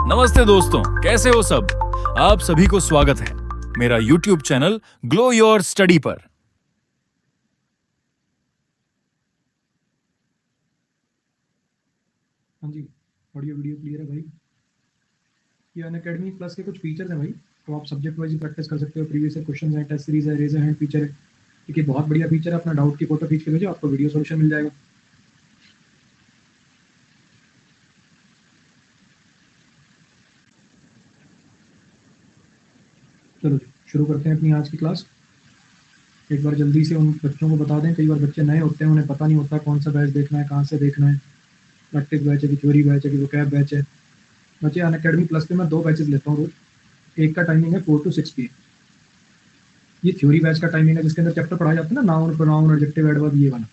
नमस्ते दोस्तों, कैसे हो सब। आप सभी को स्वागत है मेरा YouTube channel glow your study पर। हाँ जी, ऑडियो वीडियो क्लियर है भाई। ये अनअकैडमी प्लस के कुछ फीचर्स हैं भाई, तो आप सब्जेक्ट वाइज प्रैक्टिस कर सकते हो। प्रीवियस क्वेश्चन है, टेस्ट सीरीज है, रेजर हैंड फीचर है। ठीक है, बहुत बढ़िया फीचर है। अपना डाउट की फोटो खींच के भेजो, आपको वीडियो सोल्यूशन मिल जाएगा। चलो शुरू करते हैं अपनी आज की क्लास। एक बार जल्दी से उन बच्चों को बता दें, कई बार बच्चे नए होते हैं, उन्हें पता नहीं होता कौन सा बैच देखना है, कहाँ से देखना है। प्रैक्टिस बैच है कि थ्योरी बैच है कि वोकैब बैच है। बच्चे अनअकैडमी प्लस पे मैं 2 बैचेस लेता हूँ रोज। एक का टाइमिंग है 4 to 6 PM। ये थ्योरी बैच का टाइमिंग है, जिसके अंदर चैप्टर पढ़ाया जाता है ना, नाउन प्रोनाउन एडजेक्टिव एडवर्ब, ये वाला।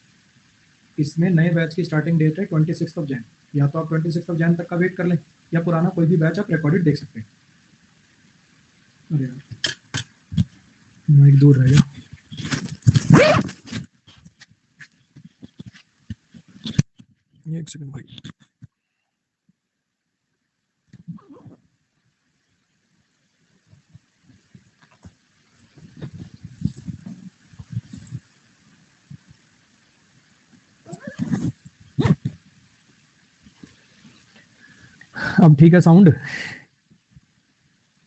इसमें नए बैच की स्टार्टिंग डेट है 26 जैन। या तो आप 26 तक का वेट कर लें, या पुराना कोई भी बैच आप रिकॉर्डेड देख सकते हैं। अरे यार, माइक दूर रह गया। एक सेकंड भाई। अब ठीक है साउंड।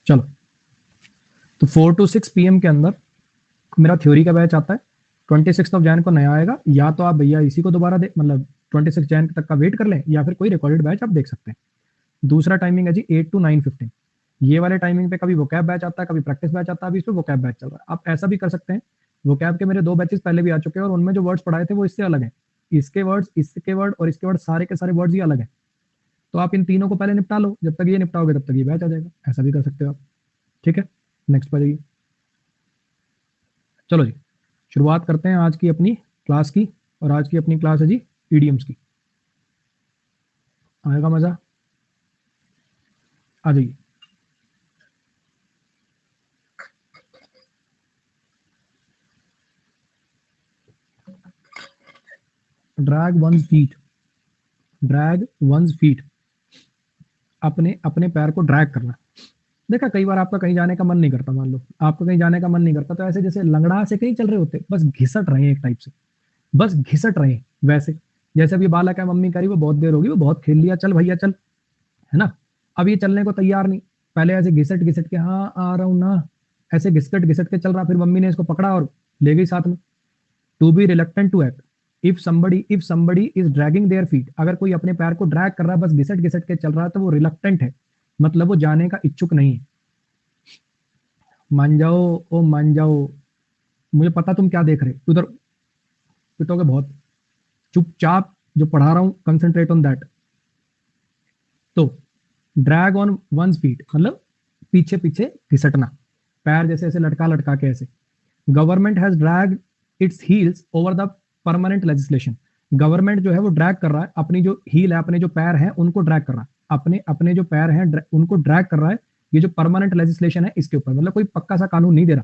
चलो, तो 4 to 6 PM के अंदर मेरा थ्योरी का बैच आता है। 26 जैन को नया आएगा। या तो आप भैया इसी को दोबारा दे, मतलब 26 जैन तक का वेट कर लें, या फिर कोई रिकॉर्डेड बैच आप देख सकते हैं। दूसरा टाइमिंग है जी 8 to 9:15। ये वाले टाइमिंग पे कभी वोकैब बैच आता है, कभी प्रैक्टिस बैच आता है। अभी इस पे वोकैब बैच चल रहा है। आप ऐसा भी कर सकते हैं, वोकैब के मेरे 2 बैचेस पहले भी आ चुके हैं, और उनमें जो वर्ड्स पढ़ाए थे वो इससे अलग हैं। इसके वर्ड्स, इसके वर्ड और इसके वर्ड, सारे के सारे वर्ड्स ही अलग हैं। तो आप इन तीनों को पहले निपटा लो, जब तक ये निपटाओगे तब तक ये बैच आ जाएगा। ऐसा भी कर सकते हो आप। ठीक है, नेक्स्ट पर जाइए। चलो जी, शुरुआत करते हैं आज की अपनी क्लास की। और आज की अपनी क्लास है जी ईडियम्स की। आएगा मजा, आ जाइए। Drag one's feet, drag one's feet, अपने अपने पैर को ड्रैग करना। देखा, कई बार आपका कहीं जाने का मन नहीं करता, मान लो आपका कहीं जाने का मन नहीं करता, तो ऐसे जैसे लंगड़ा से कहीं चल रहे होते, बस घिसट रहे हैं एक टाइप से, बस घिसट रहे हैं वैसे। जैसे अभी बालक है, मम्मी कह रही वो बहुत देर होगी, वो बहुत खेल लिया, चल भैया चल, है ना। अब ये चलने को तैयार नहीं। पहले ऐसे घिसट घिसट के, हाँ आ रहा हूं ना, ऐसे घिसट घिसट के चल रहा। फिर मम्मी ने इसको पकड़ा और ले गई साथ में। To be reluctant to act, if somebody is dragging their feet, अगर कोई अपने पैर को ड्रैग कर रहा है, बस घिसट घिसट के चल रहा है, तो वो रिलक्टेंट है, मतलब वो जाने का इच्छुक नहीं है। मान जाओ, ओ मान जाओ। मुझे पता तुम क्या देख रहे उधर, पिटोगे बहुत। चुपचाप जो पढ़ा रहा हूं, कंसंट्रेट ऑन दैट। तो ड्रैग ऑन वंस फीट मतलब पीछे पीछे घिसटना, पैर जैसे ऐसे लटका लटका के ऐसे। Government has drag it's heels over the permanent legislation, government जो है वो ड्रैग कर रहा है, अपनी जो हील है, अपने जो पैर हैं उनको ड्रैग कर रहा है, अपने अपने जो पैर हैं उनको ड्रैग कर रहा है। ये जो परमानेंट लेजिस्लेशन है इसके ऊपर, मतलब कोई पक्का सा कानून नहीं दे रहा।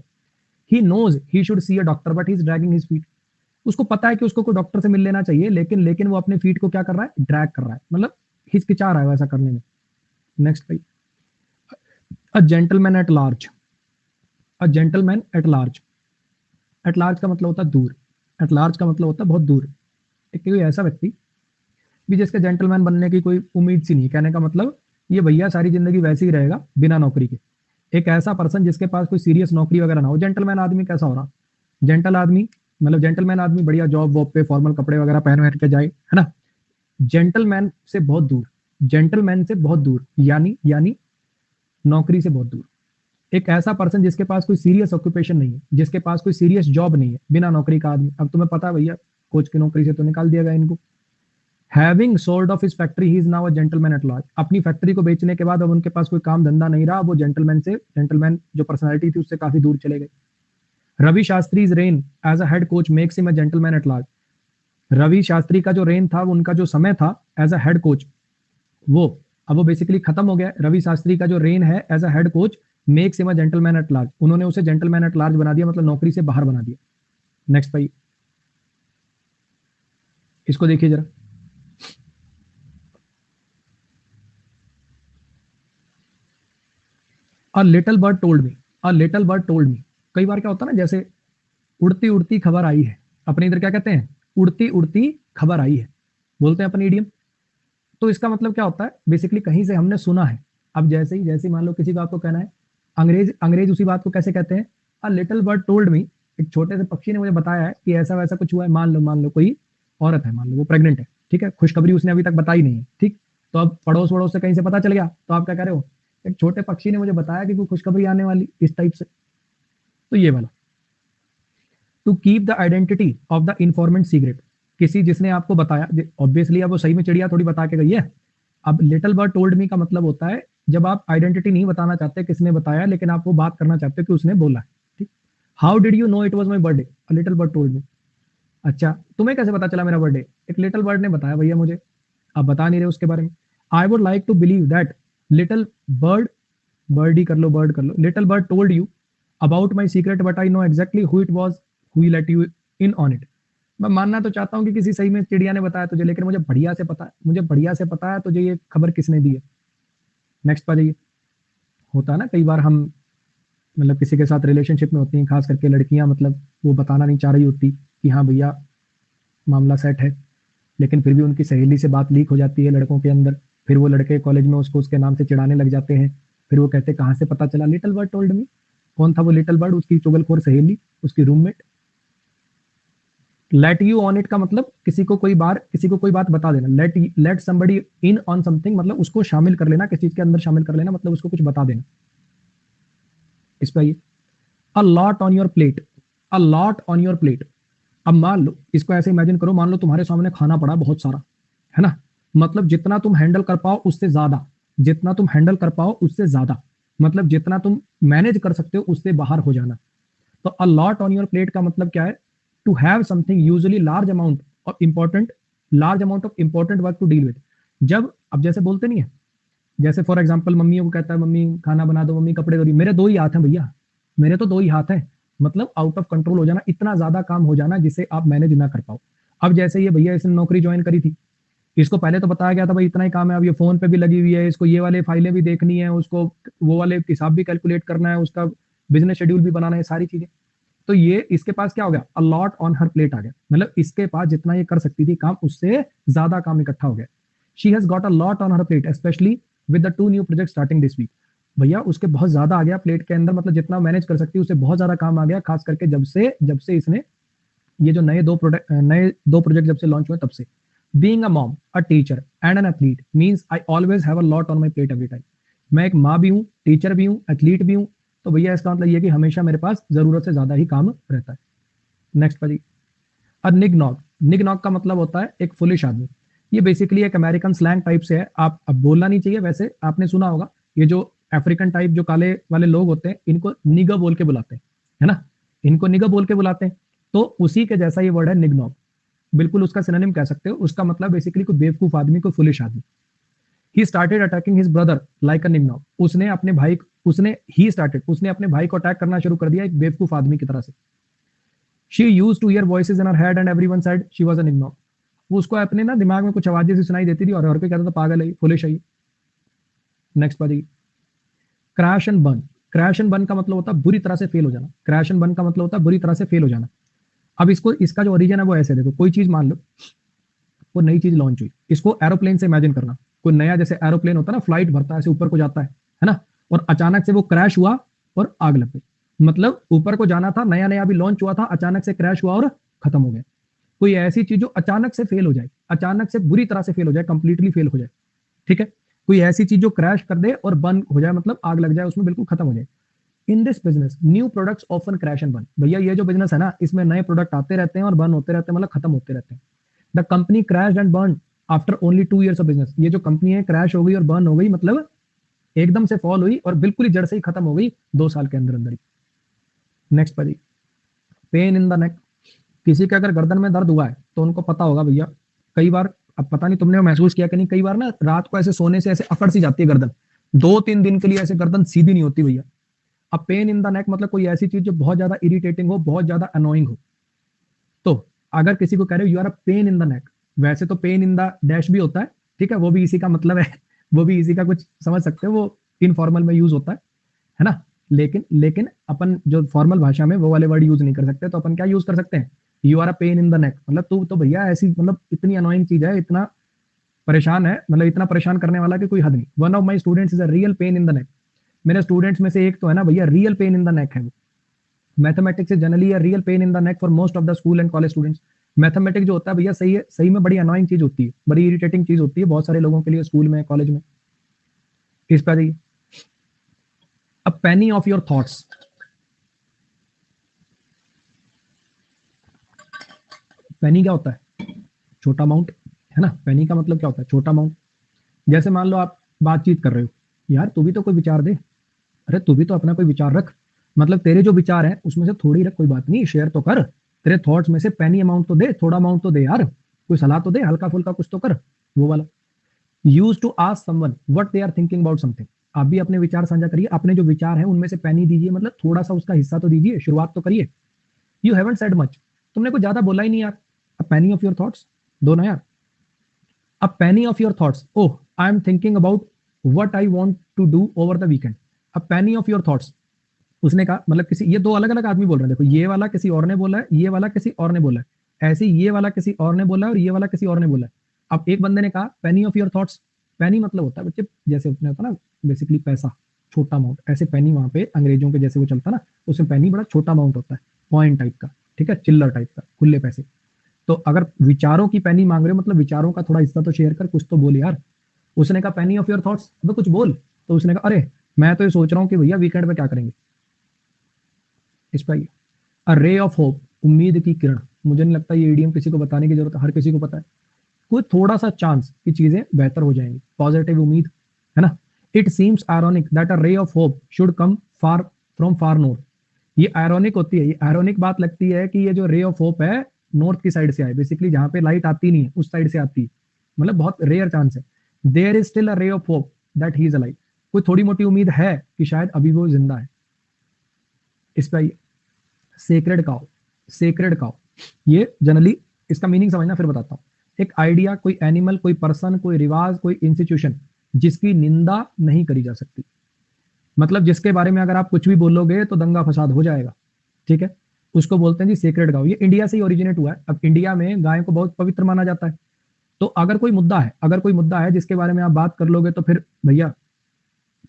He knows he should see a doctor but he is dragging his feet, उसको पता है कि उसको कोई डॉक्टर से मिल लेना चाहिए, लेकिन लेकिन वो अपने फीट को क्या कर रहा है, ड्रैग कर रहा है, मतलब हिचकिचा रहा है वैसा करने में। नेक्स्ट भाई, अ gentleman at large, a gentleman at large. At large का मतलब होता है दूर, एट लार्ज का मतलब होता है बहुत दूर। एक कोई ऐसा व्यक्ति भी जिसके जेंटलमैन बनने की कोई उम्मीद सी नहीं, कहने का मतलब ये भैया सारी जिंदगी वैसे ही रहेगा बिना नौकरी के। एक ऐसा पर्सन जिसके पास कोई सीरियस नौकरी वगैरह ना हो। जेंटलमैन आदमी कैसा हो रहा, जेंटल आदमी मतलब जेंटलमैन आदमी बढ़िया जॉब वॉब पे फॉर्मल कपड़े वगैरह पहन वहन के जाए, है ना। जेंटलमैन से बहुत दूर, जेंटलमैन से बहुत दूर, यानी यानी नौकरी से बहुत दूर। एक ऐसा पर्सन जिसके पास कोई सीरियस ऑक्यूपेशन नहीं है, जिसके पास कोई सीरियस जॉब नहीं है, बिना नौकरी का आदमी। अब तुम्हें पता है भैया, कोच की नौकरी से तो निकाल दिया गया इनको। Having sold off his factory he is now a gentleman at large, अपनी फैक्ट्री को बेचने के बाद अब उनके पास कोई काम धंधा नहीं रहा, वो जेंटलमैन से, जेंटलमैन जो पर्सनैलिटी थी उससे काफी दूर चले गए। Ravi Shastri reign as a head coach makes him a gentleman at large, Ravi Shastri का जो रेन था, उनका जो समय था एज अ हेड कोच, वो अब वो बेसिकली खत्म हो गया। रवि शास्त्री का जो रेन है as a head coach makes him a gentleman at large, उन्होंने उसे जेंटलमैन एट लार्ज बना दिया, मतलब नौकरी से बाहर बना दिया। नेक्स्ट भाई, इसको देखिए जरा। A little bird told me, a little bird told me. कई बार क्या होता है ना, जैसे उड़ती उड़ती खबर आई है, अपने इधर क्या कहते हैं, उड़ती उड़ती खबर आई है, बोलते हैं अपने इडियम। तो इसका मतलब क्या होता है, बेसिकली कहीं से हमने सुना है। अब जैसे मान लो किसी को आपको कहना है, अंग्रेज अंग्रेज उसी बात को कैसे कहते हैं, a little bird told me, एक छोटे से पक्षी ने मुझे बताया है कि ऐसा वैसा कुछ हुआ है। मान लो कोई औरत है, मान लो वो प्रेग्नेंट है, ठीक है, खुशखबरी उसने अभी तक बताई नहीं है, ठीक। तो अब पड़ोस वड़ोस से कहीं से पता चल गया, तो आप क्या कह रहे हो, एक छोटे पक्षी ने मुझे बताया कि कोई खुशखबरी आने वाली, इस टाइप से। तो ये वाला, to keep the identity of the informant secret, किसी जिसने आपको बताया, ऑब्वियसली अब वो सही में चिड़िया थोड़ी बता के गई है। अब लिटिल बर्ड टोल्ड मी का मतलब होता है जब आप आइडेंटिटी नहीं बताना चाहते किसने बताया, लेकिन आप वो बात करना चाहते हो कि उसने बोला है, ठीक। How did you know it was my birthday, a little bird told me. अच्छा, तुम्हें कैसे पता चला मेरा बर्थडे, एक लिटिल बर्ड ने बताया भैया मुझे, आप बता नहीं रहे उसके बारे में। I would like to believe that little bird, bird ही कर लो, बर्ड कर लो, little bird told you about my secret but I know exactly who it was who let you in on it. मैं मानना तो चाहता हूँ कि किसी सही में चिड़िया ने बताया तुझे, लेकिन मुझे बढ़िया से पता है, मुझे बढ़िया से पता है तुझे ये खबर किसने दी है। नेक्स्ट पर जाइए। होता है ना कई बार हम, मतलब किसी के साथ रिलेशनशिप में होती हैं, खास करके लड़कियां, मतलब वो बताना नहीं चाह रही होती कि हाँ भैया मामला सेट है, लेकिन फिर भी उनकी सहेली से बात लीक हो जाती है लड़कों के अंदर, फिर वो लड़के कॉलेज में उसको उसके नाम से चिढ़ाने लग जाते हैं, फिर वो कहते कहाँ से पता चला, लिटिल बर्ड टोल्ड मी। कौन था वो लिटिल बर्ड, उसकी चुगलखोर सहेली, उसकी roommate. Let you on it का मतलब किसी को कोई बात बता देना, late somebody in on something मतलब उसको शामिल कर लेना, किसी चीज के अंदर शामिल कर लेना, मतलब उसको कुछ बता देना। इस पे आइए, अ lot on your plate, a lot on your plate. अब मान लो, इसको ऐसे इमेजिन करो, मान लो तुम्हारे सामने खाना पड़ा बहुत सारा, है ना, मतलब जितना तुम हैंडल कर पाओ उससे ज्यादा, जितना तुम हैंडल कर पाओ उससे ज्यादा, मतलब जितना तुम मैनेज कर सकते हो उससे बाहर हो जाना। तो a lot on your plate का मतलब क्या है, to have something usually large amount of important work to deal with. जब अब जैसे बोलते नहीं है, जैसे फॉर एग्जाम्पल मम्मियों को कहता है मम्मी खाना बना दो, मम्मी कपड़े धो रही, मेरे दो ही हाथ हैं भैया, मेरे तो दो ही हाथ हैं, मतलब आउट ऑफ कंट्रोल हो जाना, इतना ज्यादा काम हो जाना जिसे आप मैनेज ना कर पाओ। अब जैसे ये भैया इसने नौकरी ज्वाइन करी थी, इसको पहले तो बताया गया था भाई इतना ही काम है, अब ये फोन पे भी लगी हुई है, इसको ये वाले फाइलें भी देखनी है, उसको वो वाले हिसाब भी कैलकुलेट करना है, उसका बिजनेस शेड्यूल भी बनाना है, सारी चीजें। तो ये इसके पास क्या हो गया, a lot on her plate आ गया, मतलब इसके पास जितना ये कर सकती थी काम उससे ज्यादा काम इकट्ठा हो गया। She has got a lot on her plate specially with the 2 new project starting this week. भैया उसके बहुत ज्यादा आ गया प्लेट के अंदर, मतलब जितना मैनेज कर सकती है उससे बहुत ज्यादा काम आ गया, खास करके जब से इसने ये जो नए दो प्रोजेक्ट जब से लॉन्च हुए तब से। Being a mom, a teacher and an athlete means I always have a lot on my plate every time. मैं एक माँ भी हूँ, टीचर भी हूँ, एथलीट भी हूँ, तो भैया इसका मतलब ये कि हमेशा मेरे पास जरूरत से ज्यादा ही काम रहता है। नेक्स्ट पर, और निगनॉग, निगनॉग का मतलब होता है एक फुलिश आदमी। ये बेसिकली एक अमेरिकन स्लैंग टाइप से है, आप अब बोलना नहीं चाहिए, वैसे आपने सुना होगा, ये जो अफ्रीकन टाइप जो काले वाले लोग होते हैं इनको निगा बोल के बुलाते हैं, है ना, इनको निगा बोल के बुलाते हैं। तो उसी के जैसा ये वर्ड है निगनॉग, बिल्कुल उसका सिनोनिम कह सकते हो, उसका मतलब बेसिकली कोई बेवकूफ आदमी, कोई फुलिश आदमी। He started attacking his brother like a nignog, उसने अपने भाई को अटैक करना शुरू कर दिया एक बेवकूफ आदमी की तरह से। She used to hear voices in her head and everyone said she was an nignog. वो उसको अपने ना दिमाग में कुछ आवाजें सी सुनाई देती थी और हर कोई कहता था पागल है, फुलिश है। नेक्स्ट बात, crash and burn. Crash and burn का मतलब होता है बुरी तरह से फेल हो जाना, क्रैश एंड बर्न का मतलब होता है बुरी तरह से फेल हो जाना। अब इसका जो ओरिजिन है वो ऐसे देखो, कोई चीज मान लो, वो नई चीज लॉन्च हुई, इसको एरोप्लेन से इमेजिन करना, कोई नया जैसे एरोप्लेन होता है ना, फ्लाइट भरता है ऐसे ऊपर को जाता है ना, और अचानक से वो क्रैश हुआ और आग लग गई, मतलब ऊपर को जाना था, नया नया अभी लॉन्च हुआ था, अचानक से क्रैश हुआ और खत्म हो गया। कोई ऐसी चीज जो अचानक से फेल हो जाए, अचानक से बुरी तरह से फेल हो जाए, कंप्लीटली फेल हो जाए, ठीक है, कोई ऐसी चीज जो क्रैश कर दे और बंद हो जाए, मतलब आग लग जाए उसमें, बिल्कुल खत्म हो जाए। In this business new products often crash and burn. भैया ये जो बिजनेस है ना, इसमें नए प्रोडक्ट आते रहते हैं और बर्न होते रहते हैं, मतलब खत्म होते रहते हैं। The company crash and burn after only 2 years of business. ये जो कंपनी है क्रैश हो गई और बर्न हो गई, मतलब एकदम से फॉल हुई और बिल्कुल ही जड़ से ही खत्म हो गई 2 साल के अंदर अंदर ही। नेक्स्ट पर, पेन इन द नेक। किसी के अगर गर्दन में दर्द हुआ है तो उनको पता होगा भैया, कई बार, अब पता नहीं तुमने महसूस किया कि नहीं, कई बार ना रात को ऐसे सोने से ऐसे अकड़ सी जाती है गर्दन, 2-3 दिन के लिए ऐसे गर्दन सीधी नहीं होती भैया। अब पेन इन द नेक मतलब कोई ऐसी चीज जो बहुत ज्यादा इरिटेटिंग हो, बहुत ज्यादा अनोइंग हो। तो अगर किसी को कह रहे हो you are a pain in the neck, वैसे तो पेन इन द डैश भी होता है, ठीक है, वो भी इसी का मतलब है, वो भी इसी का कुछ समझ सकते हो, वो इनफॉर्मल में यूज होता है ना। लेकिन लेकिन अपन जो फॉर्मल भाषा में वो वाले वर्ड यूज नहीं कर सकते, तो अपन क्या यूज कर सकते हैं, you are a pain in the neck, मतलब तू तो भैया ऐसी, मतलब इतनी अनोइंग चीज है, इतना परेशान है, मतलब इतना परेशान करने वाला कि कोई हद नहीं। One of my students is a real pen in the नेक। मेरे स्टूडेंट्स में से एक तो है ना भैया, रियल पेन इन द नेक है वो। Mathematics is generally a real pen in the neck for most of the school and college students. Mathematics जो होता है भैया, सही है, सही में बड़ी अनोइंग चीज होती है, बड़ी इरिटेटिंग चीज होती है बहुत सारे लोगों के लिए, स्कूल में, कॉलेज में। इस पर जाइए। अ पेनी ऑफ योर थॉट्स। पेनी क्या होता है, छोटा अमाउंट, है ना। पेनी का मतलब क्या होता है, छोटा अमाउंट। जैसे मान लो आप बातचीत कर रहे हो, यार तू भी तो कोई विचार दे, अरे तू भी तो अपना कोई विचार रख, मतलब तेरे जो विचार है उसमें से थोड़ी रख, कोई बात नहीं, शेयर तो कर, तेरे थॉट्स में से पेनी अमाउंट तो दे, थोड़ा अमाउंट तो दे यार, कोई सलाह तो दे, हल्का फुल्का कुछ तो कर, वो वाला। Use to ask someone what they are thinking about something. आप भी अपने विचार साझा करिए, अपने जो विचार हैं उनमें से पेनी दीजिए, मतलब थोड़ा सा उसका हिस्सा तो दीजिए, शुरुआत तो करिए। यू हैवंट सेड मच, तुमने कुछ ज्यादा बोला ही नहीं यार। A penny of your thoughts, दो ना यार। A penny of your thoughts, oh I am thinking about what I want to do over the weekend. A penny of your thoughts, उसने कहा, मतलब किसी, ये दो अलग अलग आदमी बोल रहे हैं, देखो ये वाला किसी और ने बोला है, ये वाला किसी और ने बोला है, ऐसे ये वाला किसी और ने बोला है और ये वाला किसी और ने बोला है। अब एक बंदे ने कहा पेनी ऑफ योर थॉट्स। पेनी मतलब होता है बच्चे, जैसे उसने होता ना बेसिकली पैसा, छोटा अमाउंट, ऐसे पेनी वहां पे अंग्रेजों के जैसे वो चलता ना, उसमें पेनी बड़ा छोटा अमाउंट होता है, पॉइंट टाइप का, ठीक है, चिल्लर टाइप का, खुले पैसे। तो अगर विचारों की पेनी मांग रहे हो, मतलब विचारों का थोड़ा हिस्सा तो शेयर कर, कुछ तो बोल यार। उसने कहा पेनी ऑफ योर थॉट्स, अब कुछ बोल। तो उसने कहा अरे मैं तो ये सोच रहा हूँ कि भैया वीकेंड पे क्या करेंगे। इस पर अ रे ऑफ होप, उम्मीद की किरण। मुझे नहीं लगता ये ईडीएम किसी को बताने की जरूरत है, हर किसी को पता है। कोई थोड़ा सा चांस कि चीजें बेहतर हो जाएंगी, पॉजिटिव उम्मीद, है ना। It seems ironic that a ray of hope should come far from far north. ये आयरोनिक होती है, ये आयरोनिक बात लगती है कि ये जो रे ऑफ होप है नॉर्थ की साइड से आए, बेसिकली जहां पे लाइट आती नहीं है उस साइड से आती है, मतलब बहुत रेयर चांस है। There is still a ray of hope that he is alive. कोई थोड़ी मोटी उम्मीद है कि शायद अभी वो जिंदा है। इस पर सेक्रेड काउ, सेक्रेड काउ, ये जनरली इसका मीनिंग समझना फिर बताता हूं। एक आइडिया, कोई एनिमल, कोई पर्सन, कोई रिवाज, कोई इंस्टीट्यूशन जिसकी निंदा नहीं करी जा सकती, मतलब जिसके बारे में अगर आप कुछ भी बोलोगे तो दंगा फसाद हो जाएगा, ठीक है, उसको बोलते हैं जी सेक्रेड काउ। ये इंडिया से ही ओरिजिनेट हुआ है। अब इंडिया में गाय को बहुत पवित्र माना जाता है, तो अगर कोई मुद्दा है, अगर कोई मुद्दा है जिसके बारे में आप बात कर लोगे तो फिर भैया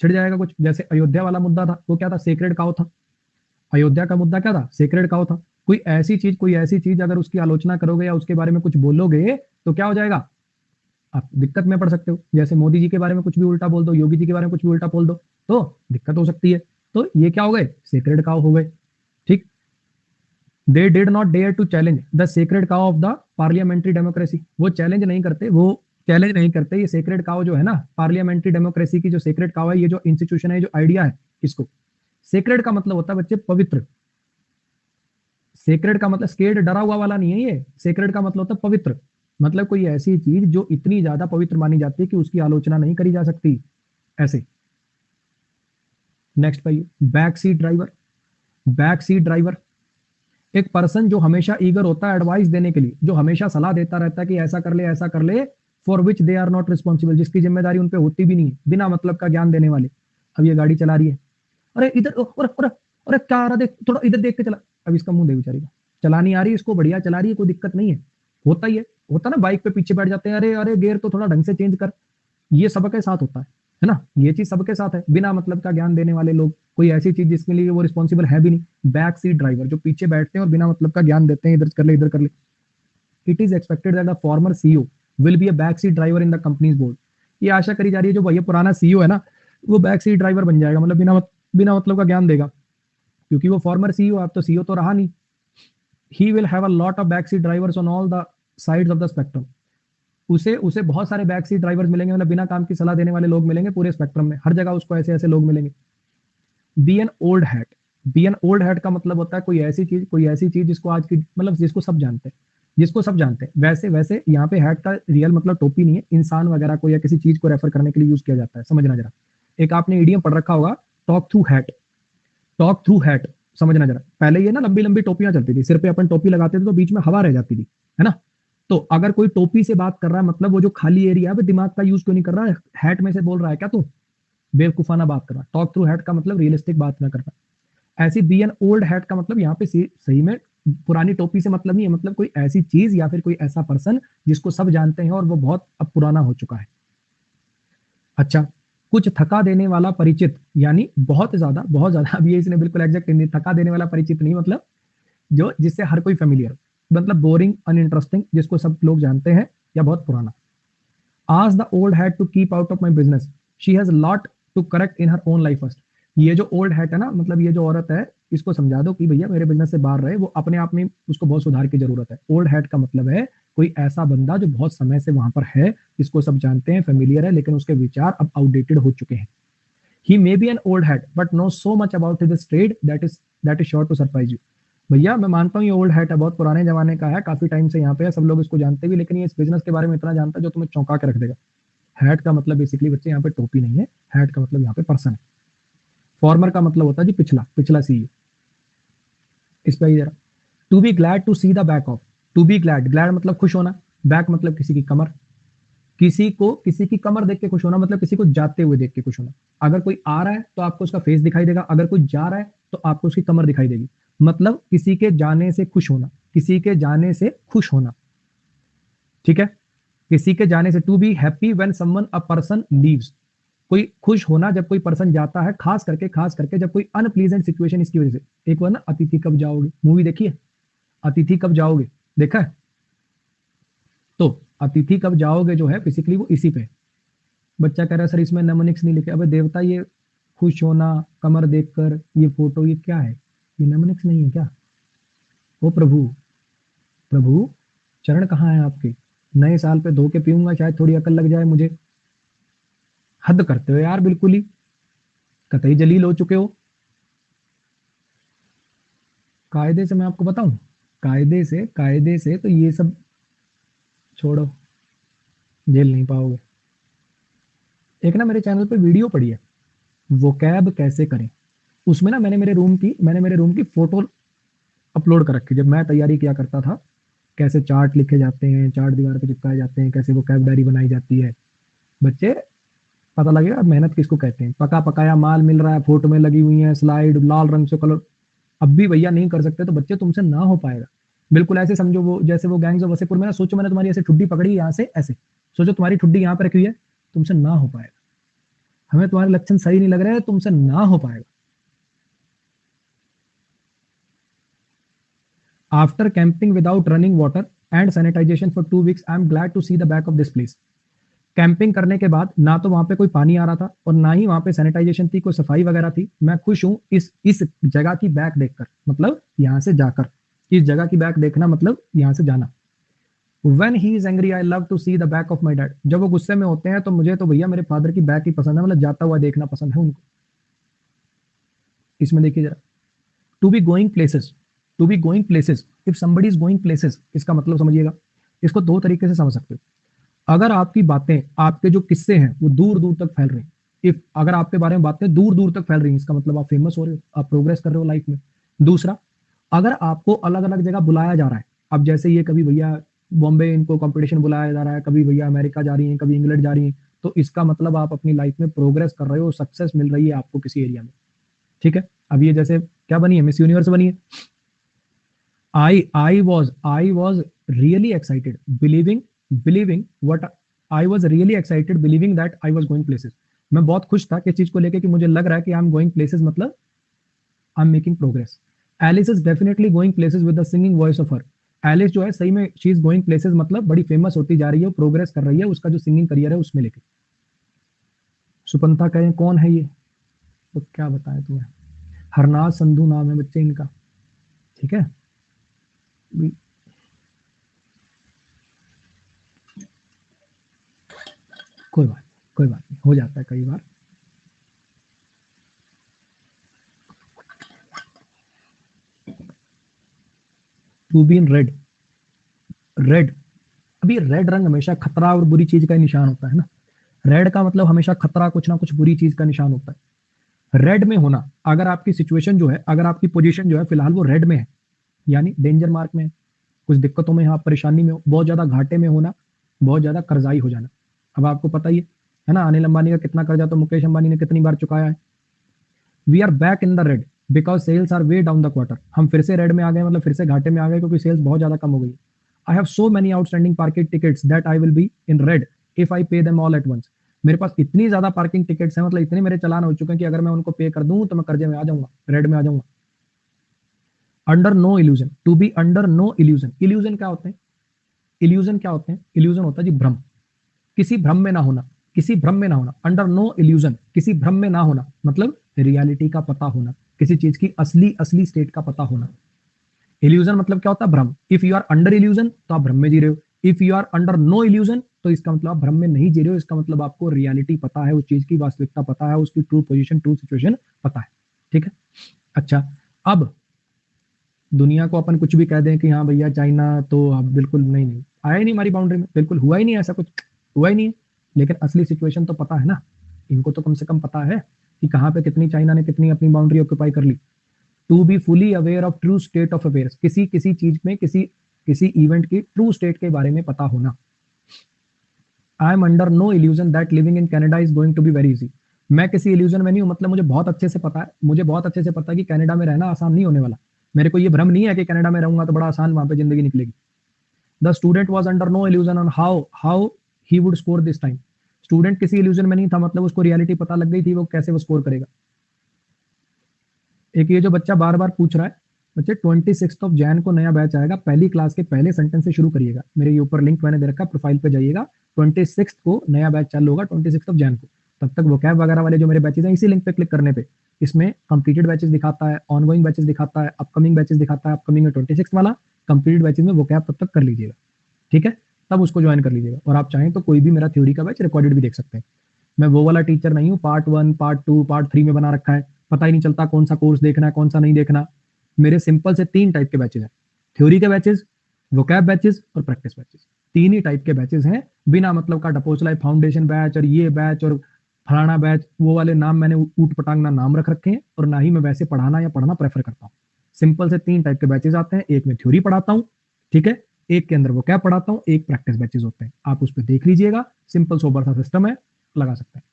छिड़ जाएगा कुछ। जैसे अयोध्या वाला मुद्दा था, वो क्या था, सेक्रेड काउ था। अयोध्या का मुद्दा क्या था, सेक्रेड काउ था। कोई ऐसी चीज अगर उसकी आलोचना करोगे या उसके बारे में कुछ बोलोगे तो क्या हो जाएगा, आप दिक्कत में पड़ सकते हो। जैसे मोदी जी के बारे में कुछ भी उल्टा बोल दो, योगी जी के बारे में कुछ भी उल्टा बोल दो, तो दिक्कत हो सकती है। तो ये क्या हो गए, सेक्रेड काउ हो गए, ठीक। They did not dare to challenge the sacred cow of the parliamentary democracy. वो चैलेंज नहीं करते, वो चैलेंज नहीं करते। ये सेक्रेड काउ जो है ना, पार्लियामेंट्री डेमोक्रेसी की जो सेक्रेड काउ है, ये जो इंस्टीट्यूशन है, जो आइडिया है, इसको, सेक्रेड का मतलब होता है बच्चे पवित्र। सेक्रेड का मतलब स्केर्ड, डरा हुआ वाला नहीं है ये। सेक्रेड का मतलब होता है पवित्र, मतलब कोई ऐसी चीज जो इतनी ज्यादा पवित्र मानी जाती है कि उसकी आलोचना नहीं करी जा सकती, ऐसे। नेक्स्ट पाइए, back seat driver. Back seat driver एक पर्सन जो हमेशा ईगर होता है एडवाइस देने के लिए, जो हमेशा सलाह देता रहता है कि ऐसा कर ले, ऐसा कर ले, for which they are not responsible, जिसकी जिम्मेदारी उन पे होती भी नहीं है, बिना मतलब का ज्ञान देने वाले। अब ये गाड़ी चला रही है, अरे इधर, अरे क्या आ रहा, देख थोड़ा इधर देख के चला। अब इसका मुंह दे बेचारी का, चलानी आ रही है इसको, बढ़िया चला रही है, कोई दिक्कत नहीं है। होता ही है, होता ना, बाइक पे पीछे बैठ जाते हैं, अरे अरे गियर तो थोड़ा ढंग से चेंज कर। ये सबके साथ होता है ना, ये चीज सबके साथ है, बिना मतलब का ज्ञान देने वाले लोग, कोई ऐसी चीज जिसके लिए वो रिस्पॉन्सिबल है भी नहीं। बैक सीट ड्राइवर जो पीछे बैठते हैं और बिना मतलब का ज्ञान देते हैं, इधर कर ले, इधर कर ले। It is expected that the former CEO will be a back seat driver in the companies board. ये आशा करी जा रही है जो भैया पुराना सीईओ है ना, वो बैक सीट ड्राइवर बन जाएगा, मतलब बिना मतलब का ज्ञान देगा, क्योंकि वो फॉर्मर सीईओ, अब तो सीईओ तो रहा नहीं। He will have a lot of back seat drivers on all the sides of the spectrum. उसे उसे बहुत सारे बैक सीट ड्राइवर्स मिलेंगे, मतलब बिना काम की सलाह देने वाले लोग मिलेंगे पूरे स्पेक्ट्रम में, हर जगह उसको ऐसे ऐसे लोग मिलेंगे। Be an old hat. Be an old hat का मतलब होता है कोई ऐसी चीज जिसको आज की, मतलब जिसको सब जानते हैं, जिसको सब जानते हैं। वैसे वैसे यहाँ पे हैट का रियल मतलब टोपी नहीं है, इंसान वगैरह को या किसी चीज को रेफर करने के लिए यूज किया जाता है, समझना जरा। एक आपने ईडीएम पढ़ रखा होगा, talk through hat. Talk through hat, समझना जरा। पहले ये ना लंबी लंबी टोपियां चलती थी, सिर पे अपन टोपी लगाते थे तो बीच में हवा रह जाती थी, है ना। तो अगर कोई टोपी से बात कर रहा है, मतलब वो जो खाली एरिया है वो दिमाग का यूज क्यों नहीं कर रहा है, हैट में से बोल रहा है क्या तू, बेवकूफाना बात करना। टॉक थ्रू हैट का मतलब रियलिस्टिक बात ना करना। ऐसी बी एन ओल्ड हैट का मतलब यहाँ पे सही में पुरानी टोपी से मतलब नहीं है, मतलब कोई ऐसी चीज या फिर कोई ऐसा पर्सन जिसको सब जानते हैं और वो बहुत अब पुराना हो चुका है। अच्छा, कुछ थका देने वाला परिचित, यानी बहुत ज्यादा, अब ये इसने बिल्कुल एग्जैक्ट नहीं, थका देने वाला परिचित नहीं, मतलब जो जिससे हर कोई फेमिलियर, मतलब बोरिंग अनइंटरेस्टिंग, जिसको सब लोग जानते हैं, या बहुत पुराना। Ask the old hat to keep out of my business. She has a lot to correct in her own life first. ये जो ओल्ड हैट है ना, मतलब ये जो औरत है, इसको समझा दो कि भैया मेरे बिजनेस से बाहर रहे, वो अपने आप में उसको बहुत सुधार की जरूरत है। ओल्ड हैट का मतलब है कोई ऐसा बंदा जो बहुत समय से वहां पर है, इसको सब जानते हैं, फेमिलियर है, लेकिन उसके विचार अब आउटडेटेड हो चुके हैं। He may be an old hat, but knows so much about his trade that is sure to surprise you. भैया मैं मानता हूँ ये ओल्ड हैट है, बहुत पुराने जमाने का है, काफी टाइम से यहाँ पे है, सब लोग इसको जानते भी, लेकिन ये इस बिजनेस के बारे में इतना जानता है जो तुम्हें चौंका के रख देगा। हैट का मतलब बेसिकली बच्चे यहाँ पे टोपी नहीं है, हैट का मतलब यहाँ पे पर्सन है। फॉर्मर का मतलब होता है जी पिछला सीईओ। इस पे जरा, to be glad to see the back of, to be glad मतलब खुश होना, बैक मतलब किसी की कमर, किसी की कमर देख के खुश होना मतलब किसी को जाते हुए देख के खुश होना। अगर कोई आ रहा है तो आपको उसका फेस दिखाई देगा, अगर कोई जा रहा है तो आपको उसकी कमर दिखाई देगी, मतलब किसी के जाने से खुश होना, किसी के जाने से खुश होना, ठीक है, किसी के जाने से। To be happy when someone a person leaves, कोई खुश होना जब कोई पर्सन जाता है, खास करके जब कोई अनप्लीजेंट सिचुएशन इसकी वजह से। एक बार ना अतिथि कब जाओगे मूवी देखी है, अतिथि कब जाओगे देखा है, तो अतिथि कब जाओगे जो है बेसिकली वो इसी पे। बच्चा कह रहा है सर इसमें नेमोनिक्स नहीं लिखे। अबे देवता, ये खुश होना कमर देखकर, ये फोटो, ये क्या है, ये नेमोनिक्स नहीं है क्या? ओ प्रभु चरण कहाँ है आपके? नए साल पे धो के पीऊंगा, शायद थोड़ी अकल लग जाए मुझे। हद करते हो यार, बिल्कुल ही कतई जलील हो चुके हो। कायदे से मैं आपको बताऊं, कायदे से तो ये सब छोड़ो, झेल नहीं पाओगे। एक ना मेरे चैनल पे वीडियो पड़ी है, वोकैब कैसे करें, उसमें ना मैंने मेरे रूम की फोटो अपलोड कर रखी। जब मैं तैयारी किया करता था, कैसे चार्ट लिखे जाते हैं, चार्ट दीवार पे चिपकाए जाते हैं, कैसे वोकैब डायरी बनाई जाती है। बच्चे पता लगेगा मेहनत किसको कहते हैं। पका पकाया माल मिल रहा है, फोटो में लगी हुई है स्लाइड, लाल रंग से कलर। अब भी भैया नहीं कर सकते तो बच्चे तुमसे ना हो पाएगा। बिल्कुल ऐसे समझो वो जैसे वो गैंग्स ऑफ वसेपुर में ना, सोचो मैंने तुम्हारी ऐसे ठुड्डी पकड़ी यहाँ से ऐसे, सोचो तुम्हारी ठुड्डी यहाँ पे रखी हुई है, तुमसे ना हो पाएगा। हमें तुम्हारे लक्षण सही नहीं लग रहे हैं, तुमसे ना हो पाएगा। After camping without running water and sanitisation for 2 weeks, I am glad to see the back of this place. Camping करने के बाद ना तो वहां पे कोई पानी आ रहा था और ना ही वहां पे सैनिटाइजेशन थी, कोई सफाई वगैरह थी। मैं खुश हूं इस जगह की बैक देखकर, मतलब यहां से जाकर, इस जगह की बैक देखना मतलब यहां से जाना। When he is angry, I love to see the back of my dad. जब वो गुस्से में होते हैं तो मुझे तो भैया मेरे फादर की बैक ही पसंद है, मतलब जाता हुआ देखना पसंद है उनको। इसमें देखिए जरा, to be going places, if somebody is going places, इसका मतलब समझिएगा। इसको दो तरीके से समझ सकते हो। अगर आपकी बातें, आपके जो किस्से हैं वो दूर दूर तक फैल रहे हैं, इफ अगर आपके बारे में बातें दूर दूर तक फैल रही हैं, इसका मतलब आप फेमस हो रहे हो, आप प्रोग्रेस कर रहे हो लाइफ में। दूसरा, अगर आपको अलग अलग जगह बुलाया जा रहा है, अब जैसे ये कभी भैया बॉम्बे इनको कंपटीशन बुलाया जा रहा है, कभी भैया अमेरिका जा रही हैं, कभी इंग्लैंड जा रही हैं, तो इसका मतलब आप अपनी लाइफ में प्रोग्रेस कर रहे हो, सक्सेस मिल रही है आपको किसी एरिया में, ठीक है। अब ये जैसे क्या बनी है, मिस यूनिवर्स बनी है। I was really excited believing what I was really excited believing that I was going places. मैं बहुत खुश था किस चीज को लेके कि मुझे लग रहा है कि आई एम गोइंग प्लेसेस, मतलब I am making progress. Alice is definitely going places with the singing voice of her. Alice जो है सही में शी इज गोइंग प्लेसेस, मतलब बड़ी फेमस होती जा रही है, प्रोग्रेस कर रही है, उसका जो सिंगिंग करियर है उसमें लेके। सुपंथा कहें कौन है ये, तो क्या बताएं तुम्हें, हरनाथ संधू नाम है बच्चे इनका, ठीक है। कोई बात नहीं, हो जाता है कई बार। टू बी इन रेड, अभी रेड रंग हमेशा खतरा और बुरी चीज का निशान होता है ना। रेड का मतलब हमेशा खतरा, कुछ ना कुछ बुरी चीज का निशान होता है। रेड में होना, अगर आपकी सिचुएशन जो है, अगर आपकी पोजीशन जो है फिलहाल वो रेड में है, यानी डेंजर मार्क में है, कुछ दिक्कतों में, आप परेशानी में हो, बहुत ज्यादा घाटे में होना, बहुत ज्यादा कर्जाई हो जाना। अब आपको पता ही है है ना। अनिल अंबानी का कितना कर्जा तो मुकेश अंबानी ने कितनी बार चुकाया है। We are back in the red because sales are way down the quarter. हम फिर से रेड में आ गए, मतलब फिर से घाटे में आ गए क्योंकि सेल्स बहुत ज्यादा कम हो गई। I have so many outstanding parking tickets that I will be in red if I pay them all at once. मेरे पास इतनी ज्यादा पार्किंग टिकट्स हैं, मतलब इतने मेरे चालान हो चुके हैं कि अगर मैं उनको पे कर दूं तो मैं कर्जे में आ जाऊंगा, रेड में आ जाऊंगा। Under no illusion, to be under no illusion. Illusion क्या होते हैं? इल्यूजन क्या होते हैं? इल्यूजन होता है जी भ्रम, किसी भ्रम में ना होना, किसी भ्रम में ना होना। अंडर नो इल्यूजन, किसी भ्रम में ना होना मतलब रियलिटी का पता होना, किसी चीज की असली असली स्टेट का पता होना। इल्यूजन मतलब क्या होता है? भ्रम। If you are under illusion तो आप भ्रम में जी रहे हो, if you are under no illusion तो इसका मतलब आप भ्रम में नहीं जी रहे हो, इसका मतलब आपको रियलिटी पता है, उस चीज की वास्तविकता पता है, उसकी ट्रू पोजीशन, ट्रू सिचुएशन पता है। ठीक है। अच्छा, अब दुनिया को अपन कुछ भी कह दें कि हाँ भैया चाइना तो अब बिल्कुल नहीं, नहीं आया ही नहीं हमारी बाउंड्री में, बिल्कुल हुआ ही नहीं, ऐसा कुछ हुआ ही नहीं है। लेकिन असली सिचुएशन तो पता है ना, इनको तो कम से कम पता है कि कहाँ पे कितनी चाइना ने कितनी अपनी बाउंड्री ऑक्यूपाई कर ली। To be fully aware of true state of affairs, किसी किसी चीज में, किसी किसी इवेंट की ट्रू स्टेट के बारे में पता होना। I am under no illusion that living in Canada is going to be very easy. मैं किसी इल्यूजन में नहीं हूं, मतलब मुझे बहुत अच्छे से पता है, मुझे बहुत अच्छे से पता है कि कनाडा में रहना आसान नहीं होने वाला। मेरे को ये भ्रम नहीं है कि कनाडा में रहूंगा तो बड़ा आसान वहां पे जिंदगी निकलेगी। The student was under no illusion on how how he would score this time. Student किसी इल्यूजन में नहीं था, मतलब उसको रियलिटी पता लग गई थी वो कैसे वो स्कोर करेगा। एक ये जो बच्चा बार बार पूछ रहा है, बच्चे 26 जैन को नया बैच आएगा, पहली क्लास के पहले सेंटेंस से शुरू करिएगा। मेरे ये ऊपर लिंक मैंने दे रखा, प्रोफाइल पे जाइएगा। 26 को नया बैच चालू होगा, 26 जैन को। तब तक वोकैब वगैरह वाले जो मेरे बैचेज हैं, इसी लिंक पे क्लिक करने पे इसमें कंप्लीटेड बैचेस दिखाता है, ऑनगोइंग बैचेस दिखाता है, अपकमिंग बैचेस दिखाता है। अपकमिंग में 26 वाला, कंप्लीटेड बैचेस में वोकैब तब तक कर लीजिएगा। ठीक है, तब उसको ज्वाइन कर लीजिएगा। और आप चाहें तो कोई भी मेरा थ्योरी का बैच रिकॉर्डेड भी देख सकते हैं। मैं वो वाला टीचर नहीं हूँ, पार्ट 1 पार्ट 2 पार्ट 3 में बना रखा है, पता ही नहीं चलता कौन सा कोर्स देखना है कौन सा नहीं देखना। मेरे सिंपल से 3 टाइप के बैचेज हैं, थ्योरी के बैचेज, वोकैब बैचेज और प्रैक्टिस बैचेज। 3 ही टाइप के बैचेज हैं, बिना मतलब का डपोसलाई फाउंडेशन बैच और ये बैच और फलाना बैच, वो वाले नाम मैंने ऊट पटांग ना नाम रख रखे हैं, और ना ही मैं वैसे पढ़ाना या पढ़ना प्रेफर करता हूँ। सिंपल से 3 टाइप के बैचेज आते हैं, एक में थ्योरी पढ़ाता हूँ, ठीक है, एक के अंदर वोकैब पढ़ाता हूँ, एक प्रैक्टिस बैचेज होते हैं। आप उस पर देख लीजिएगा, सिंपल सोबर सा सिस्टम है, लगा सकते हैं।